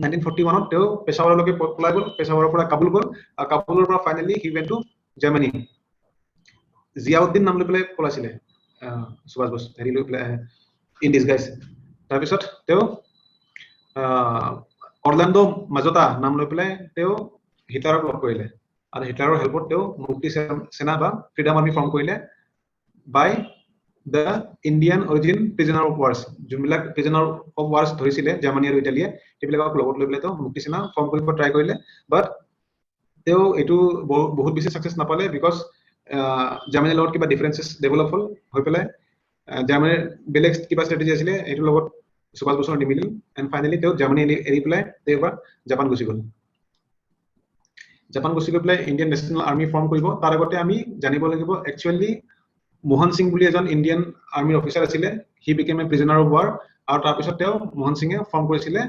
1941 তেওঁ পেছাৱাৰলৈকে পলাই গ'ল। পেছাৱাৰৰ পৰা কাবুল গ'ল আৰু কাবুলৰ পৰা ফাইনেলি হি ৱেন্ট টু জাৰ্মানী। জিয়াউদ্দিন নাম লৈ পেলাই পলাইছিলে সুভাষ বোস হেৰি লৈ পেলাই ইন ডিছগাইজ। তাৰপিছত তেওঁ অৰ্লাণ্ডো মাজতা নাম লৈ পেলাই তেওঁ হিটলাৰক লগ কৰিলে আৰু হিটলাৰৰ হেল্পত তেওঁ মুক্তি সেনা বা ফ্ৰীডম আৰ্মি ফৰ্ম কৰিলে by the Indian origin prisoner of wars. যোনবিলাক প্ৰিজনাৰ অফ ৱাৰ্ছ ধৰিছিলে জাৰ্মানী আৰু ইটালীয়ে সেইবিলাকক লগত লৈ পেলাই তেওঁ মুক্তি সেনা ফৰ্ম কৰিব ট্ৰাই কৰিলে। বাট তেওঁ এইটো বহুত বেছি ছাকচেছ নাপালে বিকজ জাৰ্মানীৰ লগত কিবা ডিফাৰেঞ্চেছ ডেভেলপ হ'ল হৈ পেলাই জাৰ্মানীৰ বেলেগ কিবা ষ্ট্ৰেটেজি আছিলে এইটোৰ লগত সুভাষ বোসৰ নিমিলিল এণ্ড ফাইনেলি তেওঁ জাৰ্মানী এৰি পেলাই তেওঁ এবাৰ জাপান গুচি গ'ল। জাপান গুচি গৈ পেলাই ইণ্ডিয়ান নেশ্যনেল আৰ্মি ফৰ্ম কৰিব। তাৰ আগতে আমি জানিব লাগিব একচুৱেলি মোহন সিং বুলি এজন ইণ্ডিয়ান আৰ্মিৰ অফিচাৰ আছিলে। He became A prisoner of war আৰু তাৰপিছত তেওঁ মোহন সিঙে ফৰ্ম কৰিছিলে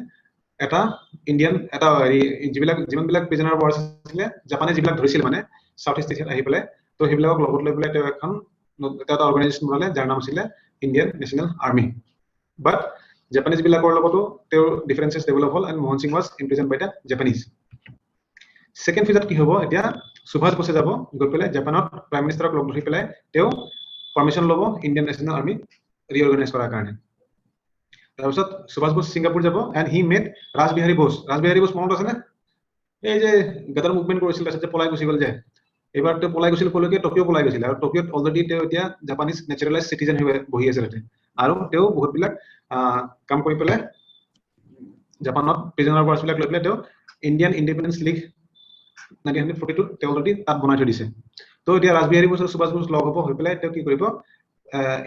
এটা ইণ্ডিয়ান এটা হেৰি যিমানবিলাক প্ৰিজনাৰ অফ ৱাৰ আছিলে জাপানে যিবিলাক ধৰিছিল মানে সাউথ ইষ্ট এছিয়াত আহি পেলাই তো সেইবিলাকক লগত লৈ পেলাই তেওঁ এটা অৰ্গেনাইজেশ্যন বনালে যাৰ নাম আছিলে Indian National Army. But Japanese বিলাকৰ লগতো তেওঁৰ ডিফাৰেঞ্চেছ ডেভেলপ হ'ল and Mohan Singh was imprison by the Japanese. Second ফেজত কি হ'ব এতিয়া সুভাষ বোসে যাব গৈ পেলাই জাপানত প্ৰাইম মিনিষ্টাৰক লগ ধৰি পেলাই তেওঁ পাৰ্মিশ্যন ল'ব ইণ্ডিয়ান নেশ্যনেল আৰ্মি ৰিঅৰ্গানাইজ কৰাৰ কাৰণে। তাৰপিছত সুভাষ বোস ছিংগাপুৰ যাব and he met Rajbihari Bose. Rajbihari Bose মনত আছেনে? এই যে গদৰ মুভমেন্ট কৰিছিল তাৰপিছত যে পলাই গুচি গ'ল যে এবাৰ তেওঁ পলাই গৈছিল কলৈকে টকিঅ' পলাই গৈছিল আৰু টকিঅ'ত অলৰেডি তেওঁ এতিয়া জাপানিজ নেচাৰেলাইজ চিটিজেন হৈ বহি আছে তাতে আৰু তেওঁ বহুত বিলাক কাম কৰি পেলাই জাপানত প্ৰিজনাৰ ৱাৰ্ছ বিলাক লৈ পেলাই তেওঁ ইণ্ডিয়ান ইণ্ডিপেণ্ডেন্স লীগ 1942 তেওঁ অলৰেডি তাত বনাই থৈ দিছে তো এতিয়া ৰাজবিহাৰী বসু সুভাষ বসু লগ হ'ব হৈ পেলাই তেওঁ কি কৰিব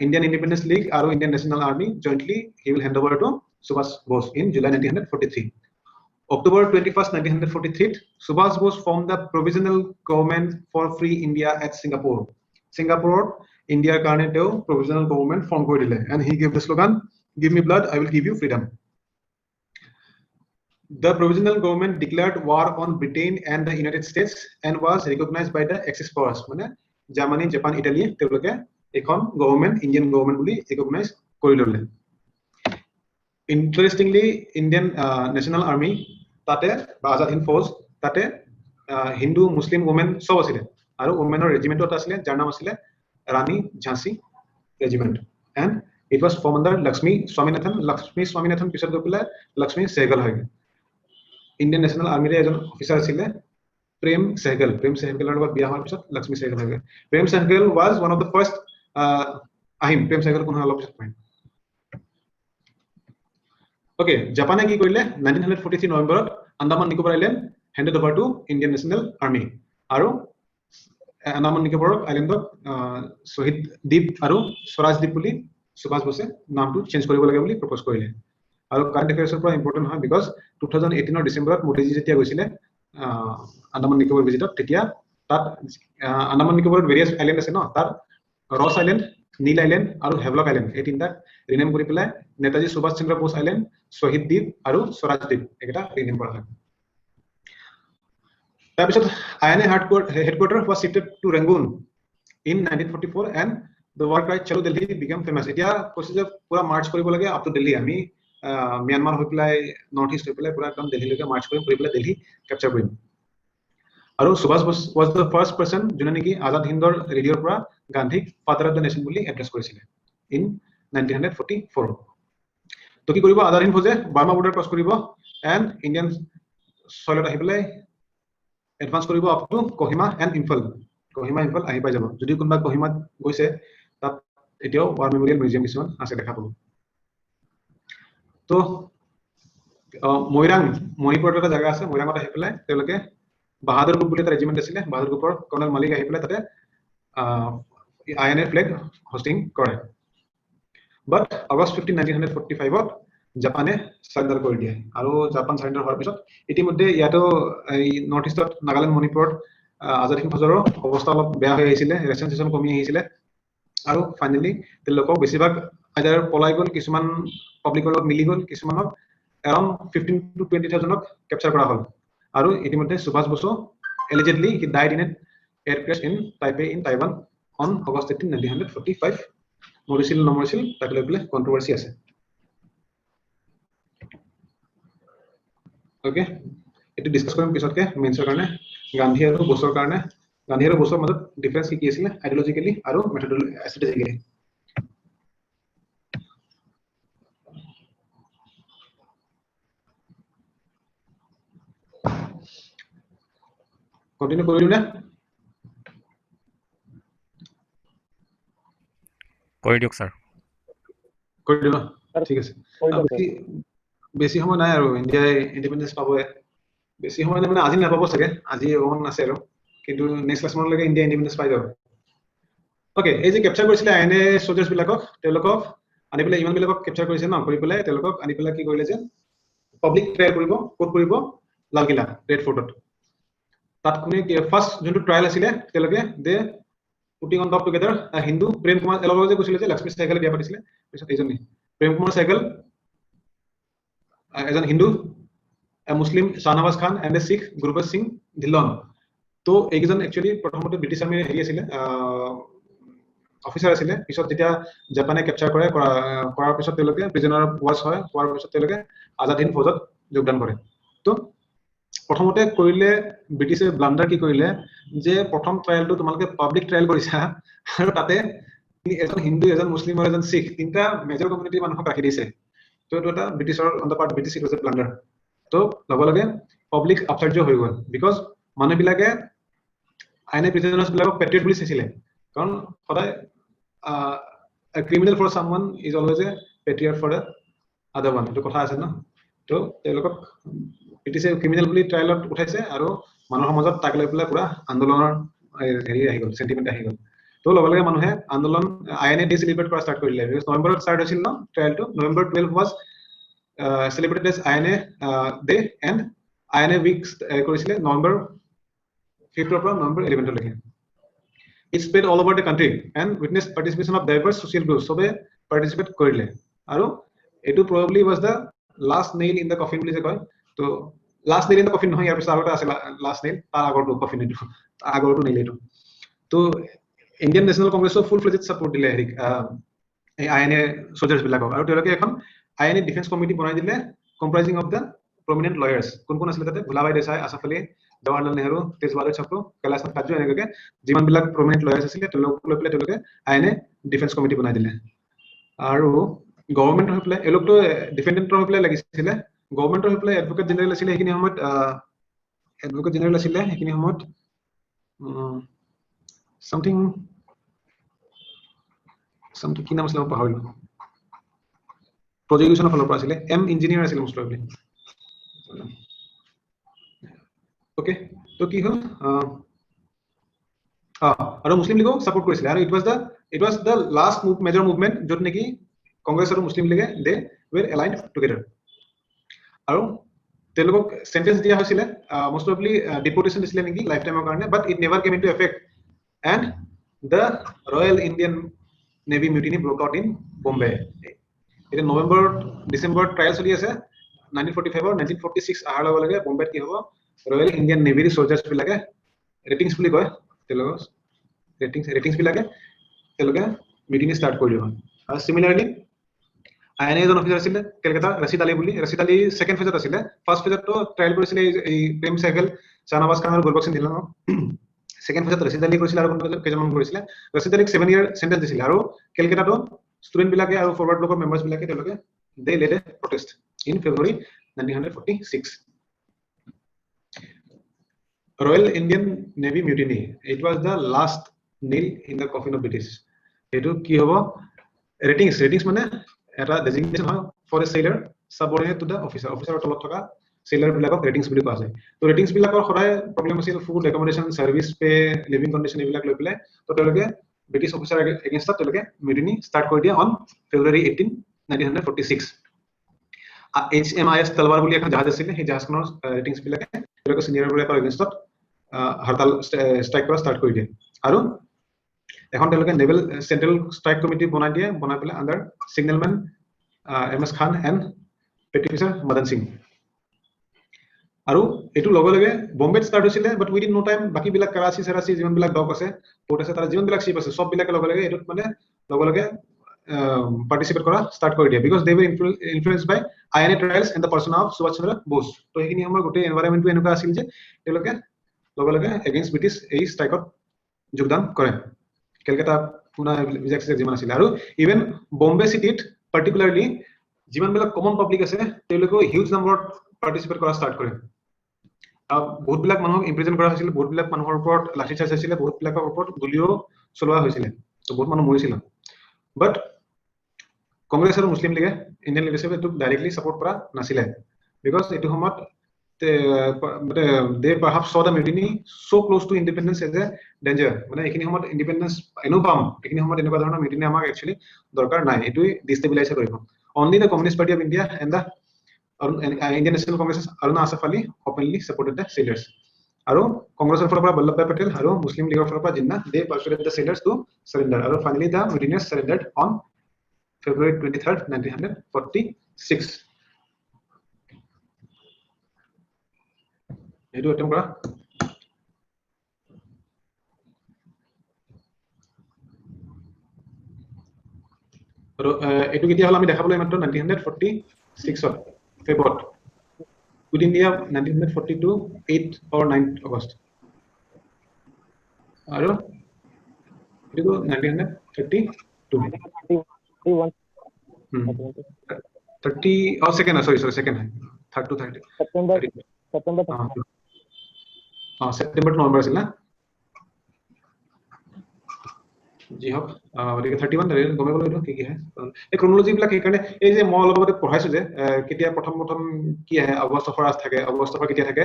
ইণ্ডিয়ান ইণ্ডিপেণ্ডেন্স লীগ আৰু Indian National Army jointly he will hand over to Subhash Bose in July 1943 October 21st 1943 Subhas Bose formed the provisional government for free India at Singapore India karone teo provisional government form kori dile and he gave the slogan give me blood I will give you freedom The provisional government declared war on Britain and the United States and was recognized by the Axis powers মানে Germany Japan Italy তেওঁলোকে এখন government Indian government বুলি recognise কৰি ললে ইন্টাৰেষ্টিংলি Indian national army তাতে বা আজাদ হিন্দ ফৌজ তাতে হিন্দু মুসলিম women সব আছিলে আৰু ওমেনৰ ৰেজিমেন্ট এটা আছিলে যাৰ নাম আছিলে ৰাণী ঝাঁসী regiment and it was form under Lakshmi Swaminathan পিছত গৈ পেলাই লক্ষ্মী চেহগল হৈ গ'ল ইন্ডিয়ান নেশ্যনেল আৰ্মিৰে এজন অফিচাৰ আছিলে প্ৰেম চেহগলৰ লগত বিয়া হোৱাৰ পিছত লক্ষ্মী চেহগল হৈ গ'ল Prem Sehgal was one of the first আহিম প্ৰেম চেহগল কোন হয় অলপ পিছত পাইম Okay, Japan কি কৰিলে 1943 নৱেম্বৰত Andaman Nicobar island handed over to Indian National Army আৰু আন্দামান নিকোবৰ আইল্যান্ডক শহীদ দ্বীপ আৰু স্বৰাজ দ্বীপ বুলি সুভাষ বোসে নামটো চেঞ্জ কৰিব লাগে বুলি প্ৰপ'জ কৰিলে আৰু কাৰেণ্ট এফেয়াৰ্ছৰ পৰা ইম্পৰ্টেন্ট হয় বিকজ 2018 ডিসেম্বৰত মোদীজি যেতিয়া গৈছিলে আন্দামান নিকোবৰ ভিজিটত তেতিয়া তাত আন্দামান নিকোবৰত ভেৰিয়াছ আইল্যান্ড আছে ন তাৰ ৰছ আইল্যান্ড নীল আইল্যান্ড আৰু হেভলক আইল্যান্ড এই তিনটা ৰিনেম কৰি পেলাই নেতাজী সুভাষ চন্দ্ৰ বোস আইল্যান্ড শহীদ দ্বীপ আৰু স্বৰাজ দ্বীপ এটা ৰিনেম কৰা হয় তাৰপিছত INA headquarter was shifted to Rangoon in 1944 and the war cry chalo Delhi became famous এতিয়া কৈছে যে পুৰা মাৰ্চ কৰিব লাগে আপ টু দিল্লী আমি মিয়ানমাৰ হৈ পেলাই নৰ্থ ইষ্ট হৈ পেলাই পুৰা একদম দিল্লীলৈকে মাৰ্চ কৰি পেলাই দিল্লী কেপচাৰ কৰিম আৰু Subhash Bose was the first person যোনে নেকি আজাদ হিন্দৰ ৰেডিঅ'ৰ পৰা গান্ধীক ফাদাৰ অফ দ্য নেশ্যন বুলি এড্ৰেছ কৰিছিলে ইন 1944 তো কি কৰিব আজাদ হিন্দ ফৌজে বাৰ্মা বৰ্ডাৰ ক্ৰছ কৰিব এণ্ড ইণ্ডিয়ান সয়লত আহি পেলাই এডভান্স কৰিব up to Kohima and Imphal আহি পাই যাব যদি কোনোবা কহিমাত গৈছে তাত এতিয়াও ৱাৰ মেমৰিয়েল মিউজিয়াম কিছুমান আছে দেখা পাব তো মৈৰাং মণিপুৰত এটা জায়গা আছে মৈৰাঙত আহি পেলাই তেওঁলোকে বাহাদুৰ গ্ৰুপ বুলি এটা ৰেজিমেন্ট আছিলে বাহাদুৰ গ্ৰুপৰ কৰ্নেল মালিক আহি পেলাই তাতে আইএনএ ফ্লেগ হোষ্টিং কৰে বাট আগষ্ট 15 1945ত জাপানে সাৰেণ্ডাৰ কৰি দিয়ে আৰু জাপান সাৰেণ্ডাৰ হোৱাৰ পিছত ইতিমধ্যে ইয়াতো এই নৰ্থ ইষ্টত নাগালেণ্ড মণিপুৰত আজাদ হিন্দ ফৌজৰ অৱস্থা অলপ বেয়া হৈ আহিছিলে ৰেচন সেচন কমি আহিছিলে আৰু ফাইনেলি তেওঁলোকক বেছিভাগ আইদাৰ পলাই গ'ল কিছুমান পাব্লিকৰ লগত মিলি গ'ল কিছুমানক এৰাউণ্ড 15 to 20,000ক কেপচাৰ কৰা হ'ল আৰু ইতিমধ্যে Subhash Bose allegedly he died in an air crash in Taipei in Taiwan on August 18 1945 মৰিছিল নমৰিছিল তাক লৈ পেলাই কন্ট্ৰভাৰ্সি আছে ওকে এটো ডিসকাস কৰিম পিছতকে মেইনছৰ কাৰণে গান্ধী আৰু বসুৰ কাৰণে গান্ধী আৰু বসুৰ মাজত ডিফাৰেন্স কি আছিল আইডিঅলজিক্যালি আৰু ষ্ট্ৰেটেজিক্যালি কন্টিনিউ কৰিলো না কৰি দিয়ক স্যাৰ কৰি দিও ঠিক আছে বেছি সময় নাই আৰু ইণ্ডিয়াই ইন্ডিপেন্ডেন্স পাবয়ে বেছি সময় মানে আজি নাপাব চাগে আজি অন আছে আৰু কিন্তু নেক্সট ক্লাছ মানলৈকে ইণ্ডিয়া ইন্ডিপেন্ডেন্স পাই যাব ওকে এই যে কেপচাৰ কৰিছিলে আইএনএ সোলজাৰ্ছ বিলাকক তেওঁলোকক আনি পেলাই ইমান বিলাকক কেপচাৰ কৰিছে ন কৰি পেলাই তেওঁলোকক আনি পেলাই কি কৰিলে যে পাব্লিক ট্ৰায়াল কৰিব কোড কৰিব লালকিল্লা ৰেড ফৰ্টত তাত কোনে ফাৰ্ষ্ট যোনটো ট্ৰায়াল আছিলে তেওঁলোকে they putting on top together Hindu Prem Kumar এলগৰ যে কৈছিলে যে লক্ষ্মী চেহগলে বিয়া পাতিছিলে পিছত এইজনী প্ৰেম কুমাৰ চেহগল এজন হিন্দু মুসলিম শাহনৱাজ খান এণ্ড এ শিখ গুৰবজ সিং ধিল্লন তো এইজন একচুয়ালি প্ৰথমতে ব্ৰিটিছ আৰ্মিৰ হেৰি আছিলে অফিচাৰ আছিলে পিছত যেতিয়া জাপানে কেপচাৰ কৰাৰ পিছত তেওঁলোকে প্ৰিজনাৰ ৱাৰ্ছ হয় হোৱাৰ পিছত তেওঁলোকে আজাদ হিন্দ ফৌজত যোগদান কৰে তো প্ৰথমতে কৰিলে ব্ৰিটিছে ব্লান্ডাৰ কি কৰিলে যে প্ৰথম ট্ৰায়ালটো তোমালোকে পাব্লিক ট্ৰায়াল কৰিছা আৰু তাতে এজন হিন্দু এজন মুসলিম আৰু এজন শিখ তিনটা মেজৰ কমিউনিটিৰ মানুহক ৰাখি দিছে তো এইটো এটা ব্ৰিটিছৰ on the part British it was a blunder তো লগে লগে পাব্লিক আপচাৰ্য হৈ গ'ল বিকজ মানুহবিলাকে আইনে প্ৰিজনাৰ্ছ বিলাকক পেট্ৰিয়ট বুলি চাইছিলে কাৰণ সদায় criminal for someone is always a patriot for the other one এইটো কথা আছে ন তো তেওঁলোকক ব্ৰিটিছে ক্ৰিমিনেল বুলি ট্ৰায়েলত উঠাইছে আৰু মানুহৰ মাজত তাক লৈ পেলাই পুৰা আন্দোলনৰ হেৰি আহি গ'ল চেণ্টিমেণ্ট আহি গ'ল তো লগে লগে মানুহে আন্দোলন আইএনএ ডে চেলিব্ৰেট কৰা ষ্টাৰ্ট কৰিলে বিকজ নৱেম্বৰত ষ্টাৰ্ট হৈছিল ন ট্ৰায়েলটো November 12 was celebrated as INA day and INA week কৰিছিলে নৱেম্বৰ 5th পৰা নৱেম্বৰ 11th লৈকে it spread all over the country and witnessed participation of diverse social groups সবে participate কৰিলে আৰু এটো probably was the last nail in the coffin বুলি যে কয় তো last nail in the coffin নহয় ইয়াৰ পিছত আৰু এটা আছে last nail তাৰ আগৰটো coffin এটো আগৰটো nail এটো তো ইণ্ডিয়ান নেশ্যনেল কংগ্ৰেছৰ ফুল ফ্লেজড সাপোৰ্ট দিলে হেৰিক এই আইএনএ সোলজাৰ্ছ বিলাকক আৰু তেওঁলোকে এখন আইএনএ ডিফেন্স কমিটি বনাই দিলে কম্প্ৰাইজিং অফ দ্য প্ৰমিনেন্ট লয়াৰ্ছ কোন কোন আছিল তাতে ভুলাভাই দেশাই আছাফ আলী জৱাহৰলাল নেহৰু তেজবাহাদুৰ ছাপ্ৰু কৈলাশনাথ কাৰ্য এনেকৈ যিমান বিলাক প্ৰমিনেন্ট লয়াৰ্ছ আছিলে তেওঁলোকক লৈ পেলাই তেওঁলোকে আইএনএ ডিফেন্স কমিটি বনাই দিলে আৰু গভৰ্ণমেণ্ট হৈ পেলাই এলোকটো ডিফেন্ডেন্টৰ হৈ পেলাই লাগিছিলে গভৰ্ণমেণ্টৰ হৈ পেলাই এডভোকেট জেনেৰেল আছিলে সেইখিনি সময়ত এডভোকেট জেনেৰেল আছিলে সেইখিনি সময়ত something কি নাম আছিলে মই পাহৰিলো প্ৰজেক্টনৰ ফালৰ পৰা আছিলে এম ইঞ্জিনিয়াৰ আছিলে মোষ্ট প্ৰবলি ওকে তো কি হল আৰু মুছলিম লীগক সাপোৰ্ট কৰিছিলে আৰু it was the last major movement যত নেকি কংগ্ৰেছ আৰু মুছলিম লীগে দে ওয়েৰ এলাইনড টুগেদাৰ আৰু তেওঁলোকক সেন্টেন্স দিয়া হৈছিলে মোষ্ট প্ৰবলি ডিপোৰ্টেশন দিছিলে নেকি লাইফ টাইমৰ কাৰণে but it never came into effect and the Royal Indian Navy mutiny broke out in Bombay. এটা নৱেম্বৰ ডিসেম্বৰ ট্ৰায়াল চলি আছে 1945 আৰু 1946 আহাৰ লগে লগে বম্বেত কি হ'ব ৰয়েল ইণ্ডিয়ান নেভিৰ সোলজাৰ্ছ বিলাকে ৰেটিংছ বুলি কয় তেওঁলোকৰ ৰেটিংছ বিলাকে তেওঁলোকে মিটিং ষ্টাৰ্ট কৰি দিব আৰু সিমিলাৰলি আইএনএ এজন অফিচাৰ আছিলে কলকাতা ৰশিদ আলী বুলি ৰশিদ আলী সেকেন্ড ফেজত আছিলে ফাৰ্ষ্ট ফেজতো ট্ৰায়াল কৰিছিলে এই প্ৰেম সাইকেল শাহনৱাজ খান আৰু গুলবক্স সিং ধিলনৰ সেকেন্ড ফেজত ৰশিদ আলী কৰিছিল আৰু কেইজনমান কৰিছিলে ৰশিদ আলীক 7 ইয়াৰ সেন্টেন্স দিছিল আৰু কলকাতাতো স্টুডেন্ট বিলাকে আৰু ফৰৱাৰ্ড ব্লকৰ মেম্বাৰ্স বিলাকে তেওঁলোকে they led a protest in February 1946 Royal Indian Navy mutiny it was the last nail in the coffin of British etu ki hobo ratings মানে এটা ডেজিগনেশন হয় for a sailor subordinate to the officer তলত থকা sailor বিলাকক ratings বুলি কোৱা যায় তো ratings বিলাকৰ সদায় প্ৰবলেম আছিল food accommodation service pay living condition এইবিলাক লৈ পেলাই তো তেওঁলোকে ব্ৰিটিছ অফিচাৰ এগেইনষ্টত তেওঁলোকে মিটিনি ষ্টাৰ্ট কৰি দিয়ে অন ফেব্ৰুৱাৰী 18 1946 HMIS তলৱাৰ বুলি এখন জাহাজ আছিল সেই জাহাজখনৰ ৰেটিংছ বিলাকে তেওঁলোকে সিনিয়ৰ বিলাকৰ এগেইনষ্টত হৰতাল ষ্ট্ৰাইক কৰা ষ্টাৰ্ট কৰি দিয়ে আৰু এখন তেওঁলোকে নেভেল সেন্ট্ৰেল ষ্ট্ৰাইক কমিটি বনাই দিয়ে বনাই পেলাই আন্ডাৰ সিগনেলম্যান MS খান এণ্ড পেটি অফিচাৰ মদন সিং আৰু এটো লগে লগে বম্বেত ষ্টাৰ্ট হৈছিল বাট উইদিন নো টাইম বাকি বিলাক কৰাচি সৰাচি যিমান বিলাক ডক আছে পোৰ্ট আছে তাৰ যিমান বিলাক শিপ আছে সব বিলাকে লগে লগে এটোত মানে লগে লগে participate কৰা start কৰি দিয়ে because they were influenced by INA trials and the person of Subhash Chandra Bose তো এইখিনি আমাৰ গোটেই এনভায়ৰনমেন্টটো এনেকুৱা আছিল যে তেওঁলোকে লগে লগে এগেইনষ্ট ব্ৰিটিছ এই ষ্ট্ৰাইকত যোগদান কৰে কলকাতা পুনা বিজেক্স যিমান আছিল আৰু ইভেন বম্বে সিটিত পাৰ্টিকুলাৰলি যিমান বিলাক কমন পাব্লিক আছে তেওঁলোকে হিউজ নম্বৰত পাৰ্টিসিপেট কৰা ষ্টাৰ্ট কৰে বহুত বিলাক মানুহক ইমপ্ৰিজন কৰা হৈছিল বহুত বিলাক মানুহৰ ওপৰত লাঠি চাৰ্জ হৈছিল বহুত বিলাকৰ ওপৰত গুলিও চলোৱা হৈছিল তো বহুত মানুহ মৰিছিল বাট কংগ্ৰেছ আৰু মুছলিম লীগে ইণ্ডিয়ান লিডাৰশ্বিপে এটো ডাইৰেক্টলি সাপোৰ্ট কৰা নাছিলে বিকজ এটো সময়ত they perhaps saw the mutiny so close to independence as a danger মানে এইখিনি সময়ত ইন্ডিপেন্ডেন্স এনো পাম এইখিনি সময়ত এনেকুৱা ধৰণৰ মিটিনি আমাক একচুয়ালি দৰকাৰ নাই এটো ডিস্টেবিলাইজ কৰিব only the communist party of India and the Indian National Congress Aruna Asaf Ali openly supported the sailors আৰু কংগ্ৰেছৰ ফালৰ পৰা বল্লভ ভাই পেটেল আৰু মুছলিম লীগৰ ফালৰ পৰা Jinnah they persuaded the sailors to surrender আৰু finally the mutineers surrendered on February 23rd 1946 এটো এটেম কৰা আৰু এটো কেতিয়া হল আমি দেখাবলৈ মাত্ৰ 1946 ত ফেব্ৰুৱাৰীত উইথ ইণ্ডিয়া 1942 8 or 9 আগষ্ট আৰু এটো 1932 30 or second sorry second है 3rd to 30 September September September to November আছিল না যি হওক গতিকে 31 তাৰিখ গমে গ'লো এইটো কি হয় এই ক্ৰনলজি বিলাক সেইকাৰণে এই যে মই অলপ আগতে পঢ়াইছো যে কেতিয়া প্ৰথম কি আহে অগষ্ট ফৰাস থাকে অগষ্ট ফৰ কেতিয়া থাকে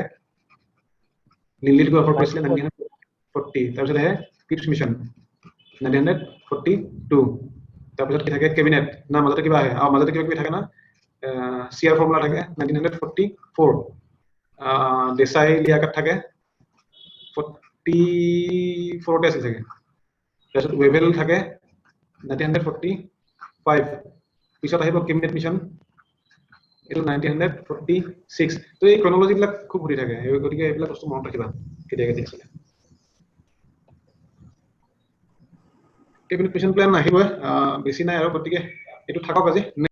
লিলিত গৈ অফাৰ কৰিছিলে 1940 তাৰপিছত আহে পিপছ মিছন 1942 তাৰপিছত কি থাকে কেবিনেট না মাজতে কিবা আহে আৰু মাজতে কিবা থাকে না সিআৰ ফৰ্মুলা থাকে 1944 দেশাই লিয়াকত থাকে 44 তে আছিল থাকে তাৰপিছত ৱেভেল থাকে 1945 পিছত আহিব কেবিনেট মিছন এইটো 1946 তো এই ক্ৰনলজি বিলাক খুব ঘূৰি থাকে গতিকে এইবিলাক বস্তু মনত ৰাখিবা কেতিয়া কেতিয়া আছিলে কেবিনেট মিছন প্লেন আহিব বেছি নাই আৰু গতিকে এইটো থাকক আজি